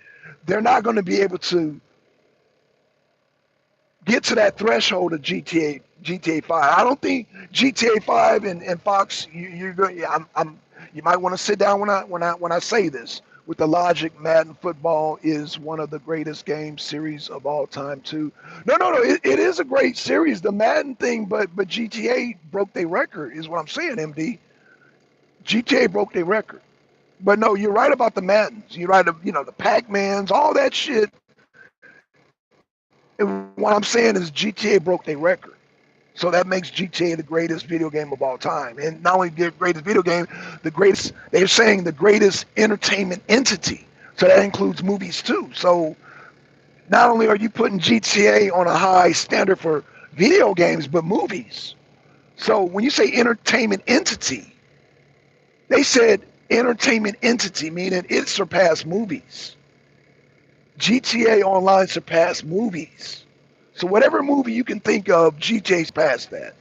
they're not going to be able to get to that threshold of GTA 5. I don't think GTA 5 and Fox. You're going. Yeah, you might want to sit down when I say this. With the logic, Madden football is one of the greatest game series of all time too. No. It is a great series, the Madden thing, but GTA broke their record, is what I'm saying, MD. GTA broke their record. But no, you're right about the Maddens. You're right, the Pac-Mans, all that shit. And what I'm saying is GTA broke their record. So that makes GTA the greatest video game of all time. And not only the greatest video game, they're saying the greatest entertainment entity. So that includes movies too. So not only are you putting GTA on a high standard for video games, but movies. So when you say entertainment entity, they said entertainment entity, meaning it surpassed movies. GTA Online surpassed movies. So whatever movie you can think of, GTA's past that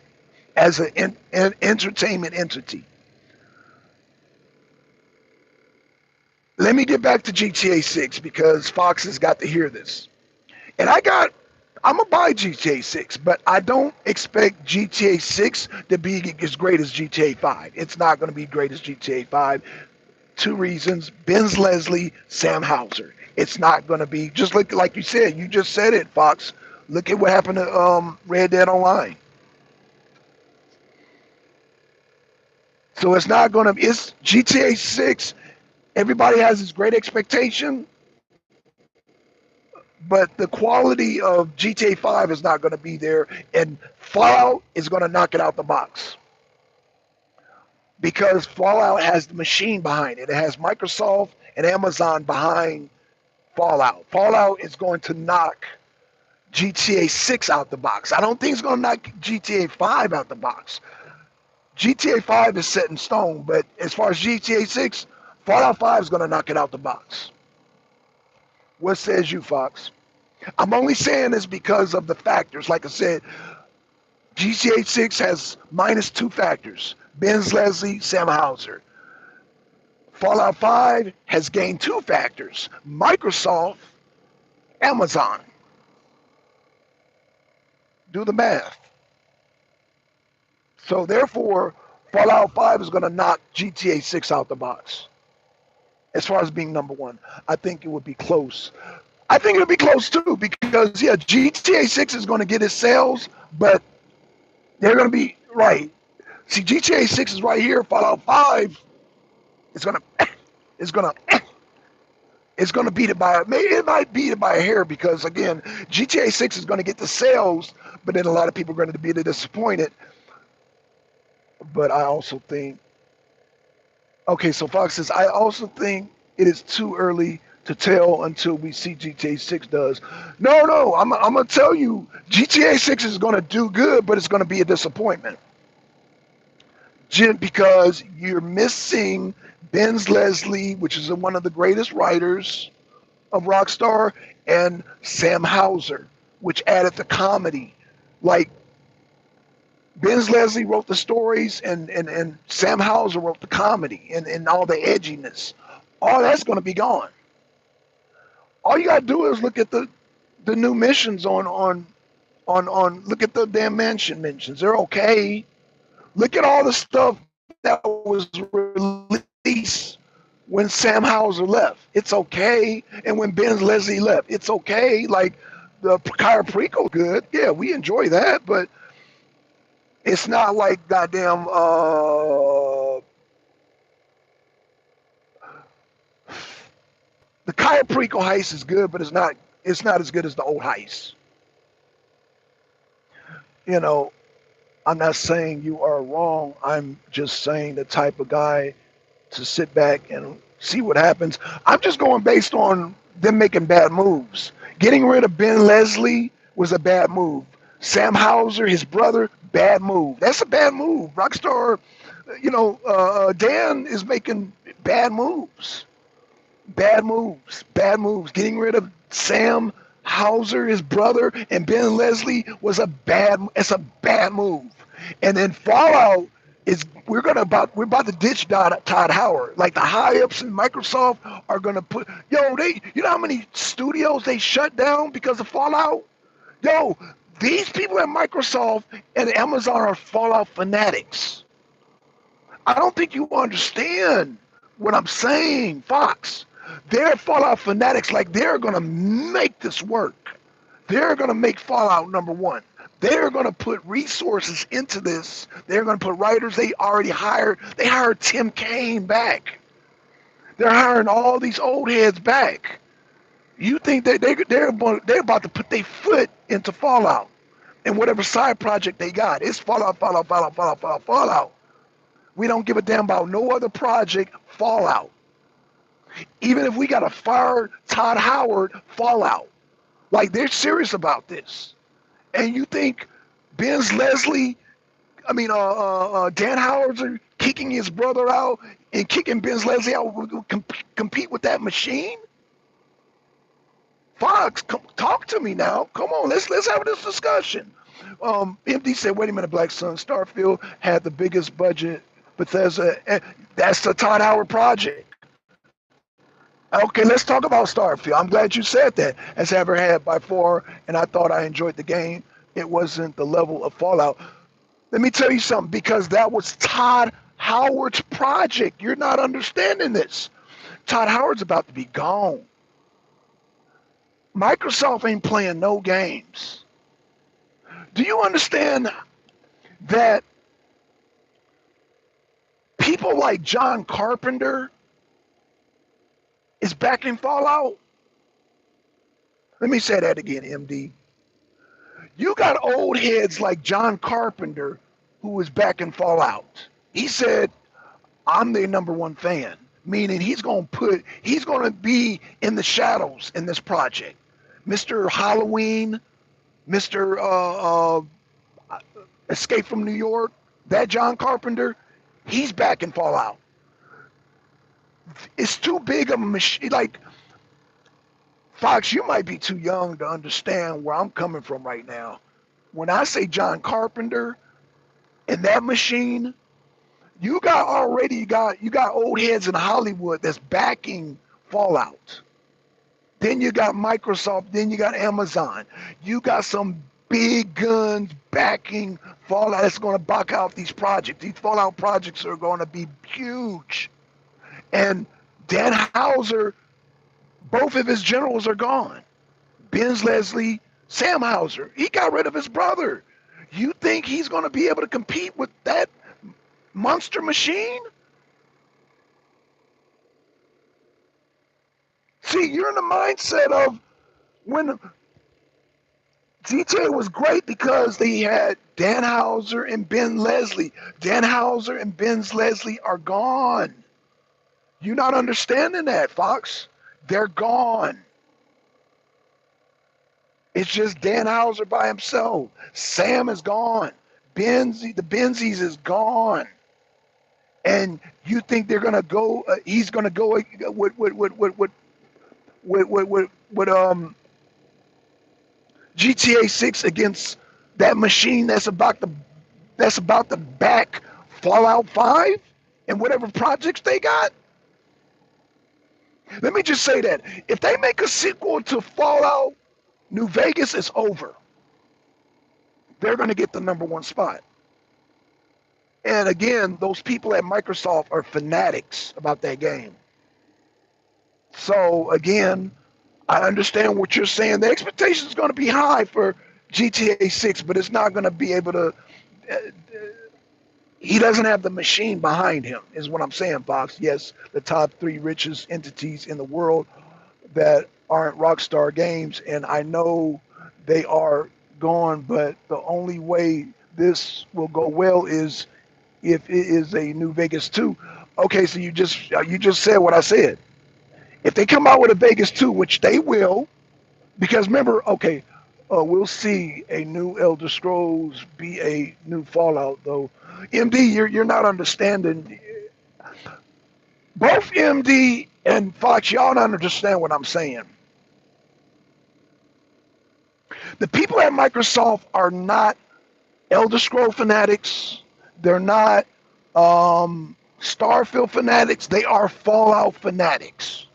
as an entertainment entity. Let me get back to GTA 6 because Fox has got to hear this. And I'm gonna buy GTA 6, but I don't expect GTA 6 to be as great as GTA 5. It's not gonna be great as GTA 5. Two reasons: Benz Leslie, Sam Hauser. It's not gonna be just like you said. You just said it, Fox. Look at what happened to Red Dead Online. So it's not gonna. It's GTA 6. Everybody has this great expectation, but the quality of GTA 5 is not going to be there, and Fallout is going to knock it out the box because Fallout has the machine behind it. It has Microsoft and Amazon behind Fallout. Fallout is going to knock GTA 6 out the box. I don't think it's going to knock GTA 5 out the box. GTA 5 is set in stone, but as far as GTA 6, Fallout 5 is going to knock it out the box. What says you, Fox? I'm only saying this because of the factors. Like I said, GTA 6 has minus two factors: Benz Leslie, Sam Hauser. Fallout 5 has gained two factors: Microsoft, Amazon. Do the math. So therefore, Fallout 5 is going to knock GTA 6 out the box. As far as being number one, I think it would be close. I think it'll be close too because yeah, GTA 6 is going to get its sales, but they're going to be right. See, GTA 6 is right here. Fallout 5 is going to, is going to, it's going to beat it by. It might beat it by a hair because again, GTA 6 is going to get the sales, but then a lot of people are going to be disappointed. But I also think, okay, so Fox says, I also think it is too early to tell until we see GTA 6 does. No, I'm going to tell you, GTA 6 is going to do good, but it's going to be a disappointment. Because you're missing Ben Leslie, which is one of the greatest writers of Rockstar, and Sam Houser, which added the comedy. Like, Ben Leslie wrote the stories, and Sam Houser wrote the comedy and all the edginess. All that's going to be gone. All you gotta do is look at the new missions on look at the damn mansion missions. They're okay. Look at all the stuff that was released when Sam Houser left. It's okay. And when Ben Leslie left, it's okay. Like the Kyle Preco, good. Yeah, we enjoy that, but it's not like goddamn the Kyle Preco heist is good, but it's not as good as the old heist. You know, I'm not saying you are wrong. I'm just saying the type of guy to sit back and see what happens. I'm just going based on them making bad moves. Getting rid of Ben Leslie was a bad move. Sam Houser, his brother, bad move. That's a bad move. Rockstar, Dan is making bad moves. Bad moves. Bad moves. Getting rid of Sam Houser, his brother, and Ben Leslie was a bad move. And then Fallout is we're about to ditch Todd Howard. Like the high ups in Microsoft are gonna put you know how many studios they shut down because of Fallout? These people at Microsoft and Amazon are Fallout fanatics. I don't think you understand what I'm saying, Fox. They're Fallout fanatics, like they're gonna make this work. They're gonna make Fallout number one. They're gonna put resources into this. They're gonna put writers they already hired. They hired Tim Kaine back. They're hiring all these old heads back. You think that they're about to put their foot into Fallout and whatever side project they got. It's Fallout, Fallout, Fallout, Fallout, Fallout, Fallout. We don't give a damn about no other project, Fallout. Even if we got to fire Todd Howard, Fallout. Like they're serious about this. And you think Dan Howard's are kicking his brother out and kicking Ben Leslie out will compete with that machine? Fox, talk to me now. Come on, let's have this discussion. MD said, wait a minute, Black Sun, Starfield had the biggest budget, Bethesda, that's the Todd Howard project. Okay, let's talk about Starfield. I'm glad you said that. As ever had by far, and I thought I enjoyed the game. It wasn't the level of Fallout. Let me tell you something, because that was Todd Howard's project. You're not understanding this. Todd Howard's about to be gone. Microsoft ain't playing no games. Do you understand that people like John Carpenter is back in Fallout? Let me say that again, MD. You got old heads like John Carpenter who is back in Fallout. He said, I'm their number one fan, meaning he's going to be in the shadows in this project. Mr. Halloween, Mr. Escape from New York, that John Carpenter, he's back in Fallout. It's too big of a machine. Like, Fox, you might be too young to understand where I'm coming from right now. When I say John Carpenter and that machine, You got old heads in Hollywood that's backing Fallout. Then you got Microsoft, then you got Amazon. You got some big guns backing Fallout that's going to back out these projects. These Fallout projects are going to be huge. And Dan Hauser, both of his generals are gone. Benz Leslie, Sam Hauser, he got rid of his brother. You think he's going to be able to compete with that monster machine? See, you're in the mindset of when GTA was great because they had Dan Hauser and Ben Leslie. Dan Hauser and Ben Leslie are gone. You're not understanding that, Fox. They're gone. It's just Dan Hauser by himself. Sam is gone. The Benzies is gone. And you think they're gonna go? He's gonna go with GTA 6 against that machine that's about to back Fallout 5 and whatever projects they got? Let me just say that if they make a sequel to Fallout New Vegas, is over. They're going to get the number one spot. And again, those people at Microsoft are fanatics about that game. So again, I understand what you're saying. The expectation is going to be high for GTA 6, but it's not going to be able to. Uh, he doesn't have the machine behind him, is what I'm saying, Fox. Yes, the top three richest entities in the world that aren't Rockstar Games, and I know they are gone, but the only way this will go well is if it is a New Vegas 2. Okay, so you just said what I said. If they come out with a Vegas 2, which they will, because remember, okay, we'll see a new Elder Scrolls be a new Fallout, though. MD, you're not understanding. Both MD and Fox, y'all don't understand what I'm saying. The people at Microsoft are not Elder Scroll fanatics. They're not Starfield fanatics. They are Fallout fanatics.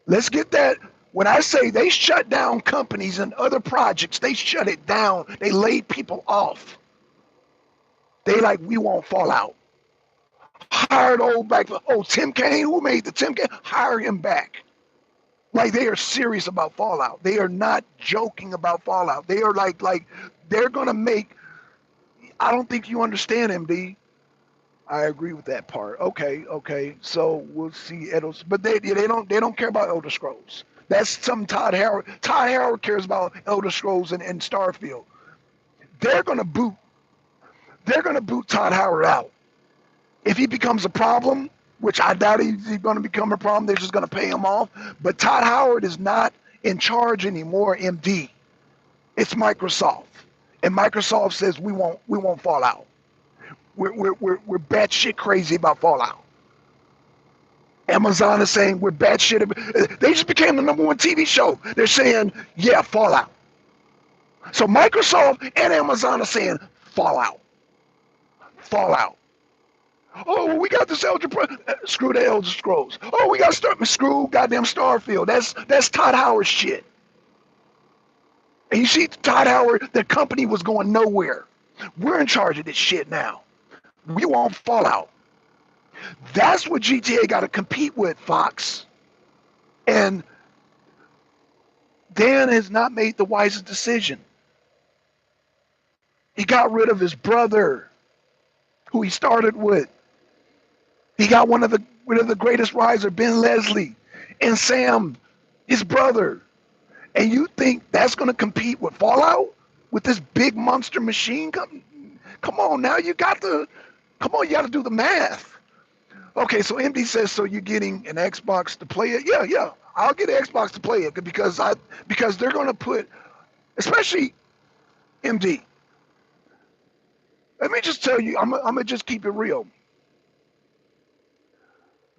Let's get that. When I say they shut down companies and other projects, they shut it down. They laid people off. They like, we won't fall out. Hired old back. Oh, Tim Kaine, who made the Tim Kaine? Hire him back. Like they are serious about Fallout. They are not joking about Fallout. They are like they're gonna make. I don't think you understand, MD. I agree with that part. Okay. So we'll see Edos, but they don't care about Elder Scrolls. That's some Todd Howard. Todd Howard cares about Elder Scrolls and Starfield. They're gonna boot. They're gonna boot Todd Howard out if he becomes a problem, which I doubt he's going to become a problem. They're just going to pay him off. But Todd Howard is not in charge anymore. MD. It's Microsoft, and Microsoft says we won't fall out. We're batshit crazy about Fallout. Amazon is saying we're batshit. They just became the number one TV show. They're saying, yeah, Fallout. So Microsoft and Amazon are saying Fallout. Fallout. Oh, we got this screw the Elder Scrolls. Oh, we got screw goddamn Starfield. That's Todd Howard shit. And you see, Todd Howard, the company was going nowhere. We're in charge of this shit now. We want Fallout. That's what GTA got to compete with, Fox. And Dan has not made the wisest decision. He got rid of his brother, who he started with. He got one of the greatest risers, Ben Leslie, and Sam, his brother. And you think that's going to compete with Fallout? With this big monster machine? Come on now, you got to do the math. Okay, so MD says, so you're getting an Xbox to play it? Yeah. I'll get an Xbox to play it because they're going to put, especially MD. Let me just tell you, I'm going to just keep it real.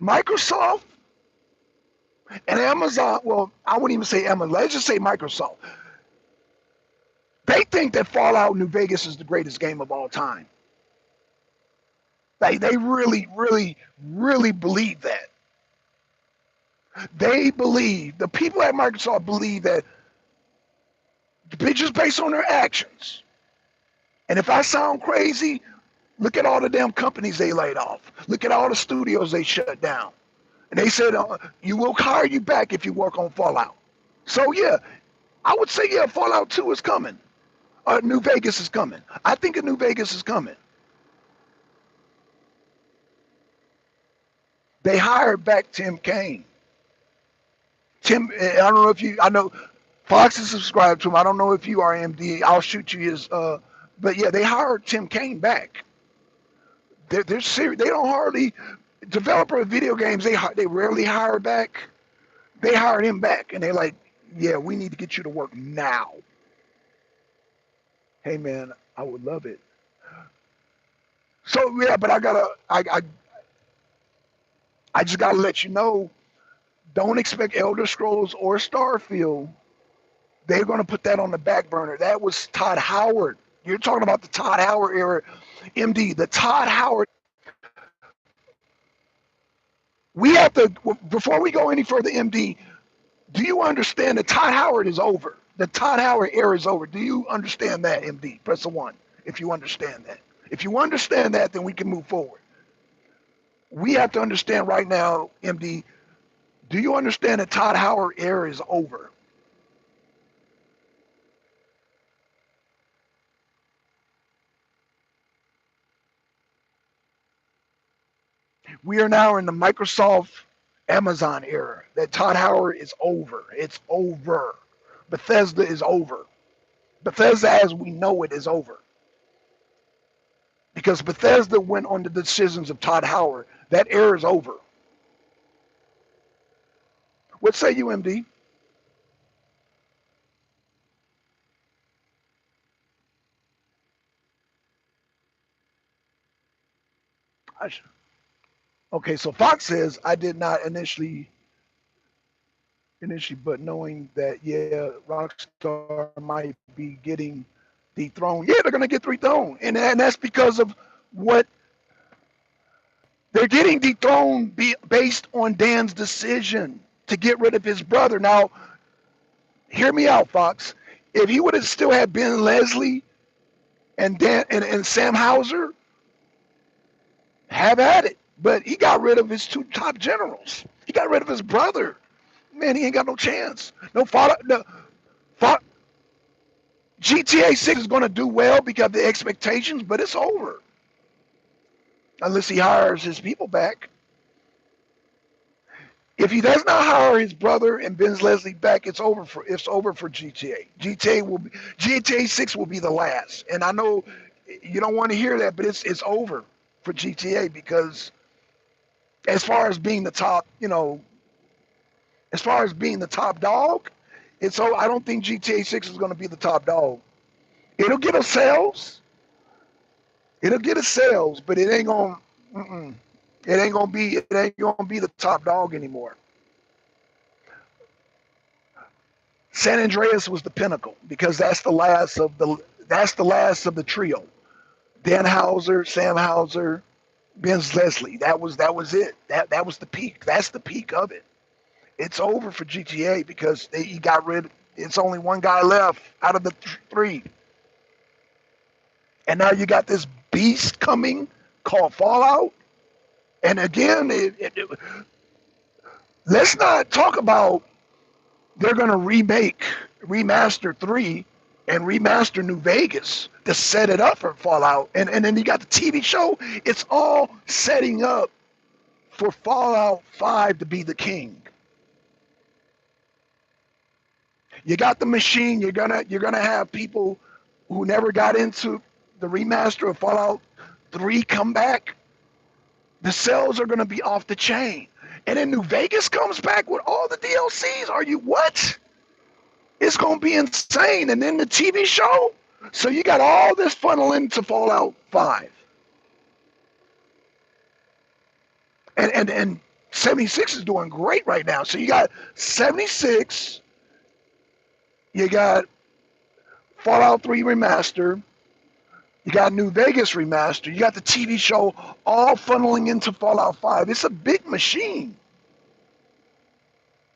Microsoft and Amazon, well, I wouldn't even say Amazon, let's just say Microsoft. They think that Fallout New Vegas is the greatest game of all time. Like they really, really, really believe that. They believe, the people at Microsoft believe that just based on their actions. And if I sound crazy, look at all the damn companies they laid off. Look at all the studios they shut down. And they said, you will hire you back if you work on Fallout. So yeah, I would say, yeah, Fallout 2 is coming. New Vegas is coming. I think a New Vegas is coming. They hired back Tim Kaine. I don't know if you, I know Fox is subscribed to him. I don't know if you are MD. I'll shoot you his, but yeah, they hired Tim Kaine back. They're serious. They don't hardly, developer of video games, they rarely hire back. They hired him back, and they're like, yeah, we need to get you to work now. Hey man, I would love it. So yeah, but I just gotta let you know, don't expect Elder Scrolls or Starfield. They're gonna put that on the back burner. That was Todd Howard. You're talking about the Todd Howard era, MD. The Todd Howard. We have to, before we go any further, MD. Do you understand that Todd Howard is over? The Todd Howard era is over. Do you understand that, MD? Press a 1 if you understand that. If you understand that, then we can move forward. We have to understand right now, MD, do you understand that Todd Howard era is over? We are now in the Microsoft Amazon era. That Todd Howard is over. It's over. Bethesda is over. Bethesda as we know it is over. Because Bethesda went on the decisions of Todd Howard. That era is over. What say you, MD? Okay, so Fox says I did not initially, but knowing that yeah, Rockstar might be getting dethroned. Yeah, they're gonna get dethroned, and that's because of what they're getting dethroned based on Dan's decision to get rid of his brother. Now, hear me out, Fox. If he would have still had Ben Leslie and Dan and Sam Hauser, have at it. But he got rid of his 2 top generals. He got rid of his brother. Man, he ain't got no chance. No follow. No, GTA 6 is going to do well because of the expectations, but it's over unless he hires his people back. If he does not hire his brother and Ben Leslie back, it's over for GTA. GTA 6 will be the last. And I know you don't want to hear that, but it's over for GTA because as far as being the top, as far as being the top dog, I don't think GTA 6 is going to be the top dog. It'll get us sales. It'll get us sales, but it ain't going to it ain't gonna be the top dog anymore. San Andreas was the pinnacle because that's the last of the trio. Dan Hauser, Sam Hauser, Ben Leslie. That was it. That was the peak. That's the peak of it. It's over for GTA because he got rid. It's only one guy left out of the 3, and now you got this beast coming called Fallout. And again, let's not talk about they're going to remaster 3 and remaster New Vegas to set it up for Fallout. And then you got the TV show. It's all setting up for Fallout 5 to be the king. You got the machine. You're gonna have people who never got into the remaster of Fallout 3 come back. The sales are gonna be off the chain. And then New Vegas comes back with all the DLCs. Are you what? It's gonna be insane. And then the TV show. So you got all this funnel into Fallout 5. And 76 is doing great right now. So you got 76, you got Fallout 3 Remaster, You got New Vegas remaster. You got the TV show all funneling into Fallout 5. It's a big machine.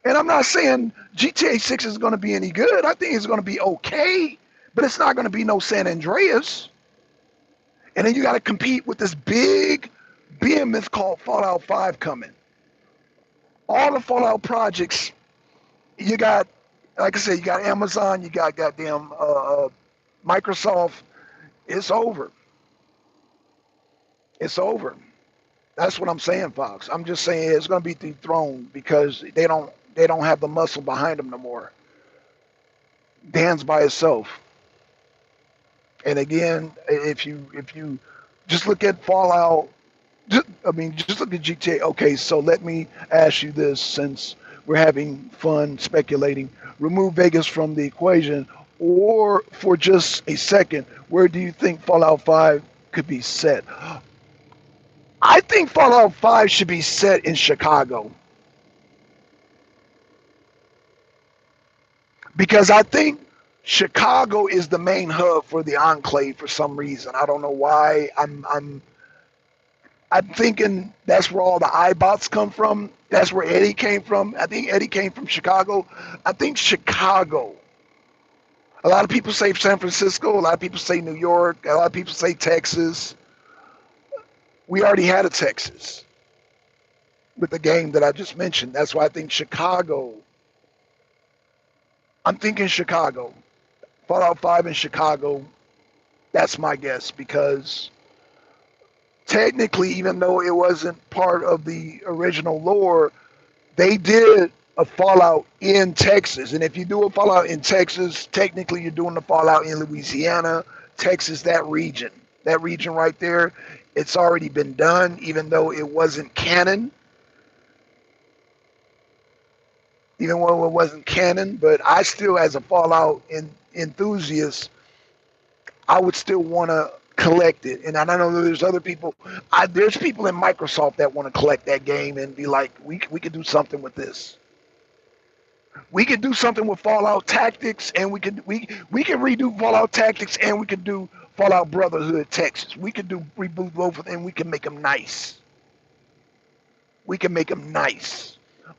And I'm not saying GTA 6 is going to be any good. I think it's going to be okay, but it's not going to be no San Andreas. And then you got to compete with this big behemoth called Fallout 5 coming. All the Fallout projects, you got, like I said, you got Amazon, you got goddamn Microsoft. It's over. It's over. That's what I'm saying, Fox. I'm just saying it's going to be dethroned because they don't have the muscle behind them no more. Dan's by itself. And again, if you just look at Fallout, just look at GTA. Okay, so let me ask you this, since we're having fun speculating, remove Vegas from the equation, or for just a second, where do you think Fallout 5 could be set? I think Fallout 5 should be set in Chicago, because I think Chicago is the main hub for the Enclave for some reason. I don't know why. I'm thinking that's where all the iBots come from. That's where Eddie came from. I think Eddie came from Chicago. I think Chicago. A lot of people say San Francisco. A lot of people say New York. A lot of people say Texas. We already had a Texas with the game that I just mentioned. That's why I think Chicago. I'm thinking Chicago. Fallout 5 in Chicago. That's my guess, because technically, even though it wasn't part of the original lore, they did a Fallout in Texas. And if you do a Fallout in Texas, technically you're doing the Fallout in Louisiana, Texas, that region right there. It's already been done, even though it wasn't canon. Even though it wasn't canon, but I still, as a Fallout enthusiast, I would still want to collect it. And I know there's other people. There's people in Microsoft that want to collect that game and be like, we could do something with this. We could do something with Fallout Tactics, and we can redo Fallout Tactics, and we could do Fallout Brotherhood Texas. We could reboot both of them, and we can make them nice. We can make them nice.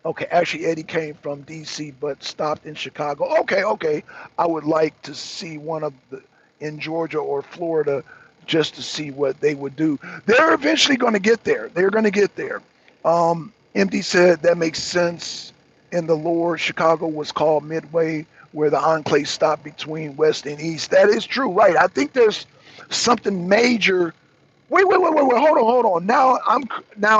Okay, actually, Eddie came from DC but stopped in Chicago. Okay. I would like to see one of the in Georgia or Florida, just to see what they would do. They're eventually going to get there. They're going to get there. MD said that makes sense. In the lore, Chicago was called Midway, where the Enclave stopped between West and East. That is true, right? I think there's something major. Wait. Hold on. Now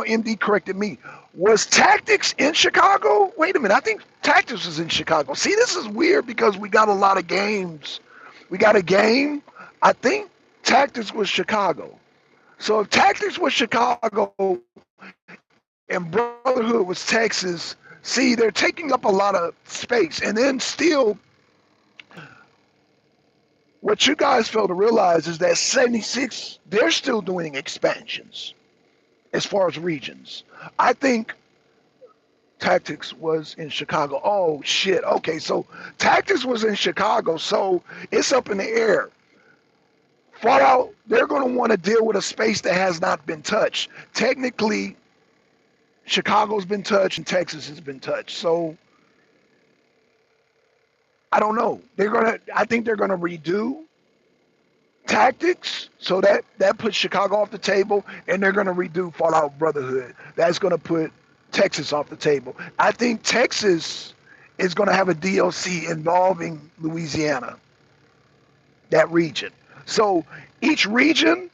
MD corrected me. Was Tactics in Chicago? Wait a minute. I think Tactics was in Chicago. See, this is weird because we got a lot of games. We got a game. I think Tactics was Chicago. So if Tactics was Chicago and Brotherhood was Texas, see, they're taking up a lot of space. And then still, what you guys fail to realize is that 76, they're still doing expansions as far as regions. I think Tactics was in Chicago. Oh, shit. Okay, so Tactics was in Chicago, so it's up in the air. Fallout, they're going to want to deal with a space that has not been touched. Technically, Chicago's been touched and Texas has been touched. So I don't know. I think they're gonna redo Tactics, so that puts Chicago off the table, and they're gonna redo Fallout Brotherhood. That's gonna put Texas off the table. I think Texas is gonna have a DLC involving Louisiana, that region. So each region,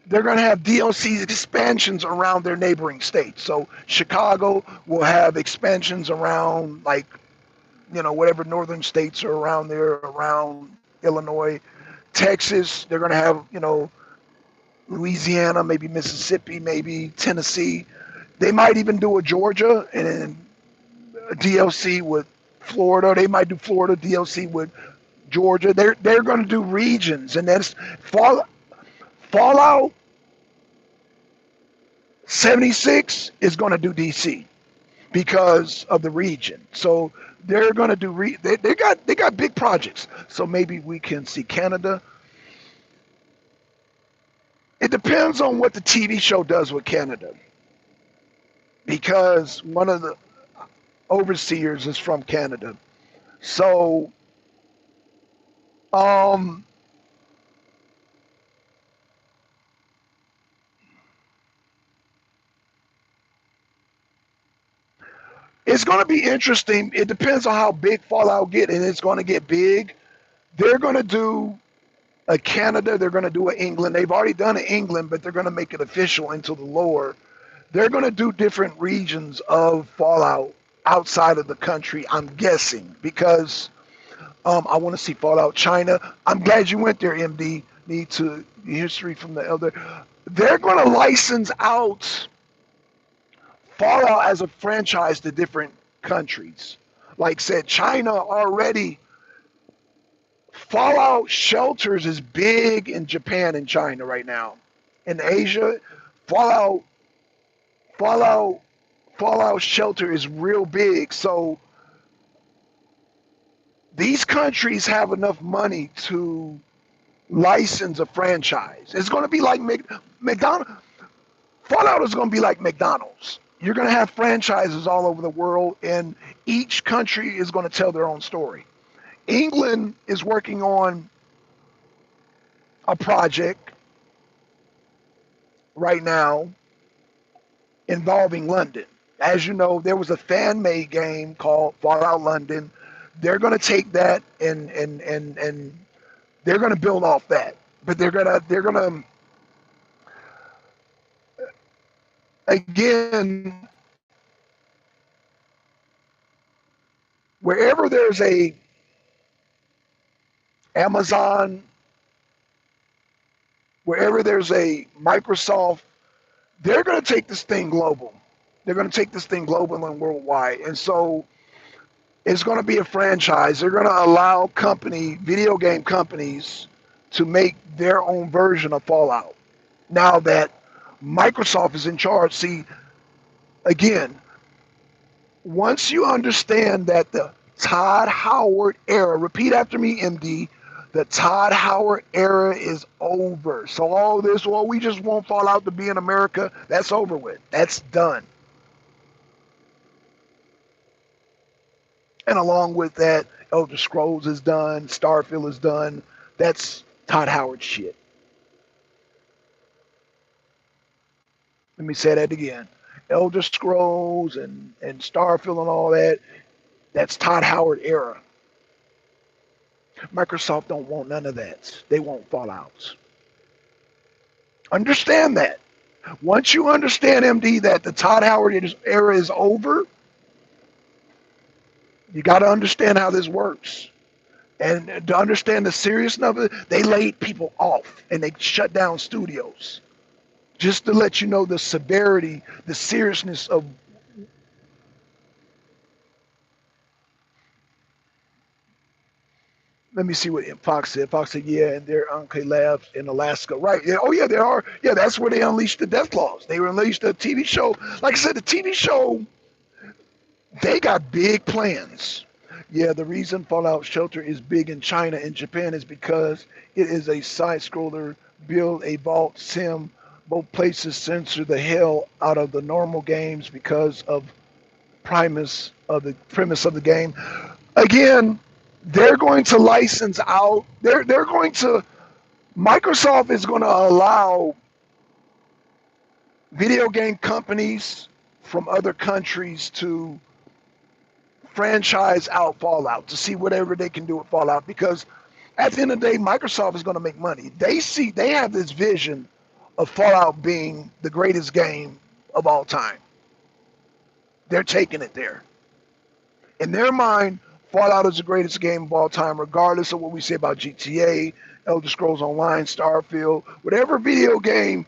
they're going to have DLC expansions around their neighboring states. So Chicago will have expansions around, like, whatever northern states are around there, around Illinois. Texas, they're going to have, Louisiana, maybe Mississippi, maybe Tennessee. They might even do a Georgia and a DLC with Florida. They might do Florida DLC with Georgia. They're going to do regions, and that's Fallout 76 is going to do DC because of the region. So they're going to do they got big projects. So maybe we can see Canada. depends on what the TV show does with Canada, because one of the overseers is from Canada. So, um, it's going to be interesting. It depends on how big Fallout get, and it's going to get big. They're going to do a Canada. They're going to do a England. They've already done an England, but they're going to make it official into the lore. They're going to do different regions of Fallout outside of the country, I'm guessing, because I want to see Fallout China. I'm glad you went there, MD. Need to history from the elder. They're going to license out Fallout as a franchise to different countries. Like said, China already. Fallout shelters is big in Japan and China right now. In Asia, Fallout Fallout Fallout shelter is real big. So these countries have enough money to license a franchise. It's going to be like McDonald's. Fallout is going to be like McDonald's. You're going to have franchises all over the world, and each country is going to tell their own story. England is working on a project right now involving London. As you know, there was a fan-made game called Fallout London. They're going to take that and they're going to build off that. But they're going to again, wherever there's a Amazon, wherever there's a Microsoft, they're going to take this thing global. They're going to take this thing global and worldwide. And so it's going to be a franchise. They're going to allow video game companies to make their own version of Fallout. Now that Microsoft is in charge, see, again, once you understand that the Todd Howard era, repeat after me, MD, the Todd Howard era is over. So all this, well, we just want Fallout to be in America, that's over with. That's done. And along with that, Elder Scrolls is done, Starfield is done. That's Todd Howard shit. Let me say that again. Elder Scrolls and Starfield and all that, that's Todd Howard era. Microsoft don't want none of that. They want Fallouts. Understand that. Once you understand, MD, that the Todd Howard era is over, you got to understand how this works. And to understand the seriousness of it, they laid people off and they shut down studios. Just to let you know the severity, the seriousness of. Let me see what Fox said. Fox said, yeah, and they're Anke Labs in Alaska. Right. Yeah, oh, yeah, there are. Yeah, that's where they unleashed the death claws. They unleashed the TV show. Like I said, the TV show, they got big plans. Yeah, the reason Fallout Shelter is big in China and Japan is because it is a side-scroller, build a vault sim. Both places censor the hell out of the normal games because of premise of the game. Again, they're going to license out. They're going to. Microsoft is going to allow video game companies from other countries to franchise out Fallout to see whatever they can do with Fallout, because at the end of the day, Microsoft is going to make money. They have this vision of Fallout being the greatest game of all time. They're taking it there. In their mind, Fallout is the greatest game of all time, regardless of what we say about GTA, Elder Scrolls Online, Starfield, whatever video game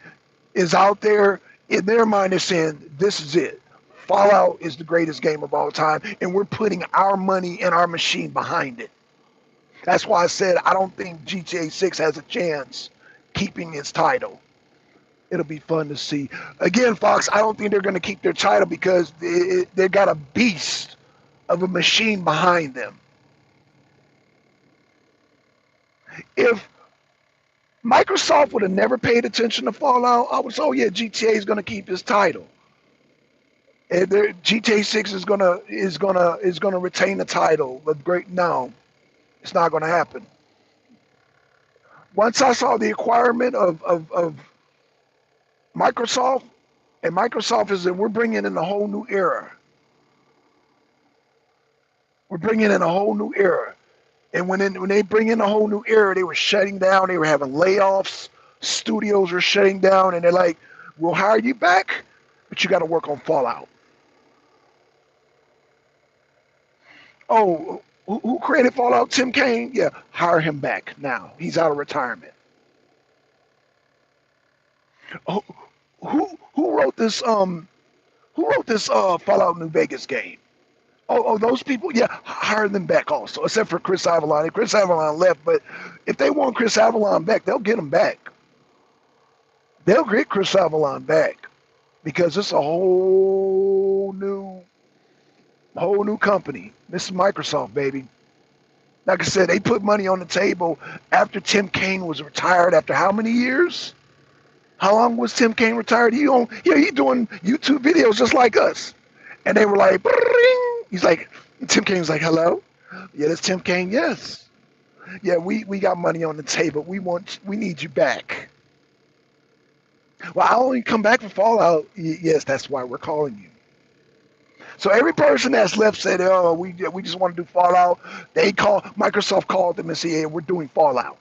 is out there, in their mind they're saying, this is it. Fallout is the greatest game of all time, and we're putting our money and our machine behind it. That's why I said I don't think GTA 6 has a chance keeping its title. It'll be fun to see. Again, Fox, I don't think they're going to keep their title because they got a beast of a machine behind them. If Microsoft would have never paid attention to Fallout. I was, oh yeah, GTA is gonna keep his title. And GTA 6 is gonna retain the title. But great, no, it's not gonna happen. Once I saw the acquirement of Microsoft, and Microsoft is that we're bringing in a whole new era. We're bringing in a whole new era. And when they bring in a whole new era, they were shutting down. They were having layoffs. Studios were shutting down, and they're like, "We'll hire you back, but you got to work on Fallout." Oh, who created Fallout? Tim Kaine. Yeah, hire him back now. He's out of retirement. Oh, who wrote this? Who wrote this Fallout New Vegas game? Oh, those people. Yeah, hire them back also, except for Chris Avalon. And Chris Avalon left, but if they want Chris Avalon back, they'll get him back. They'll get Chris Avalon back because it's a whole new company. This is Microsoft, baby. Like I said, they put money on the table after Tim Kaine was retired. After how many years? How long was Tim Kaine retired? He doing YouTube videos just like us. And they were like, "Bring." He's like, Tim Kaine's like, hello? Yeah, that's Tim Kaine. Yes. Yeah, we got money on the table. We need you back. Well, I only come back for Fallout. Yes, that's why we're calling you. So every person that's left said, "Oh, we just want to do Fallout." Microsoft called them and said, "Yeah, we're doing Fallout."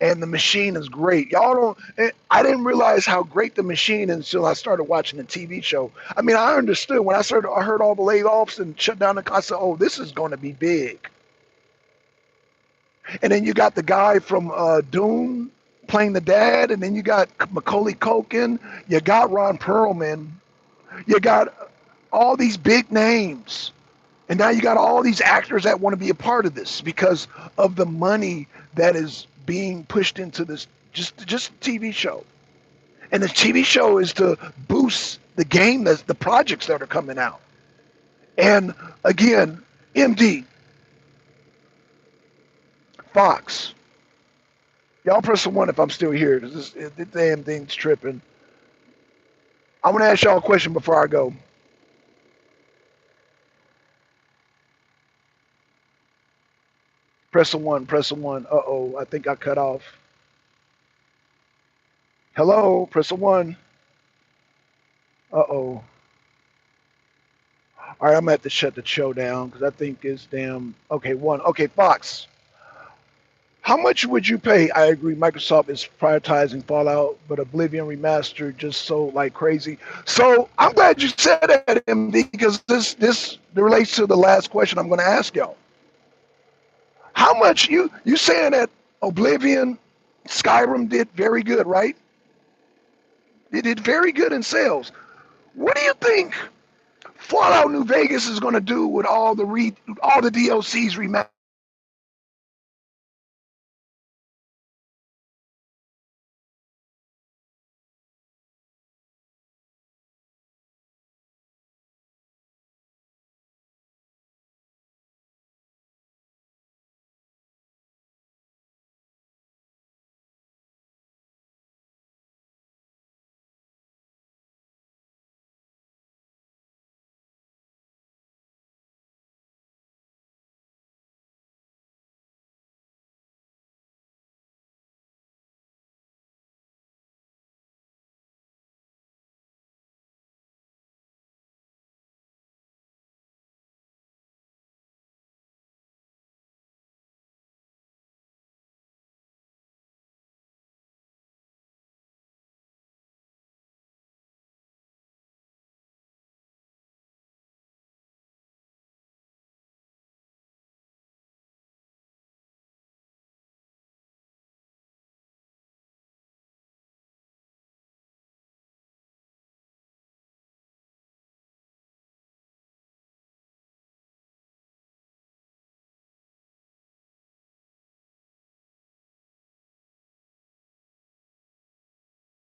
And the machine is great. Y'all don't. I didn't realize how great the machine is until I started watching the TV show. I mean, I understood when I heard all the layoffs and shut down the. I said, "Oh, this is going to be big." And then you got the guy from Doom playing the dad, and then you got Macaulay Culkin, you got Ron Perlman, you got all these big names, and now you got all these actors that want to be a part of this because of the money that is being pushed into this just TV show. And the TV show is to boost the game, that's the projects that are coming out. And again, MD, Fox, y'all press the one if I'm still here. This damn thing's tripping. I want to ask y'all a question before I go. Press the one. Press the one. Uh-oh, I think I cut off. Hello, press the one. Uh-oh. All right, I'm gonna have to shut the show down because I think it's damn. Okay, one. Okay, Fox. How much would you pay? I agree. Microsoft is prioritizing Fallout, but Oblivion Remastered just sold like crazy. So I'm glad you said that, MD, because this relates to the last question I'm going to ask y'all. How much you saying that Oblivion, Skyrim did very good, right? It did very good in sales. What do you think Fallout New Vegas is going to do with all the DLCs remastered?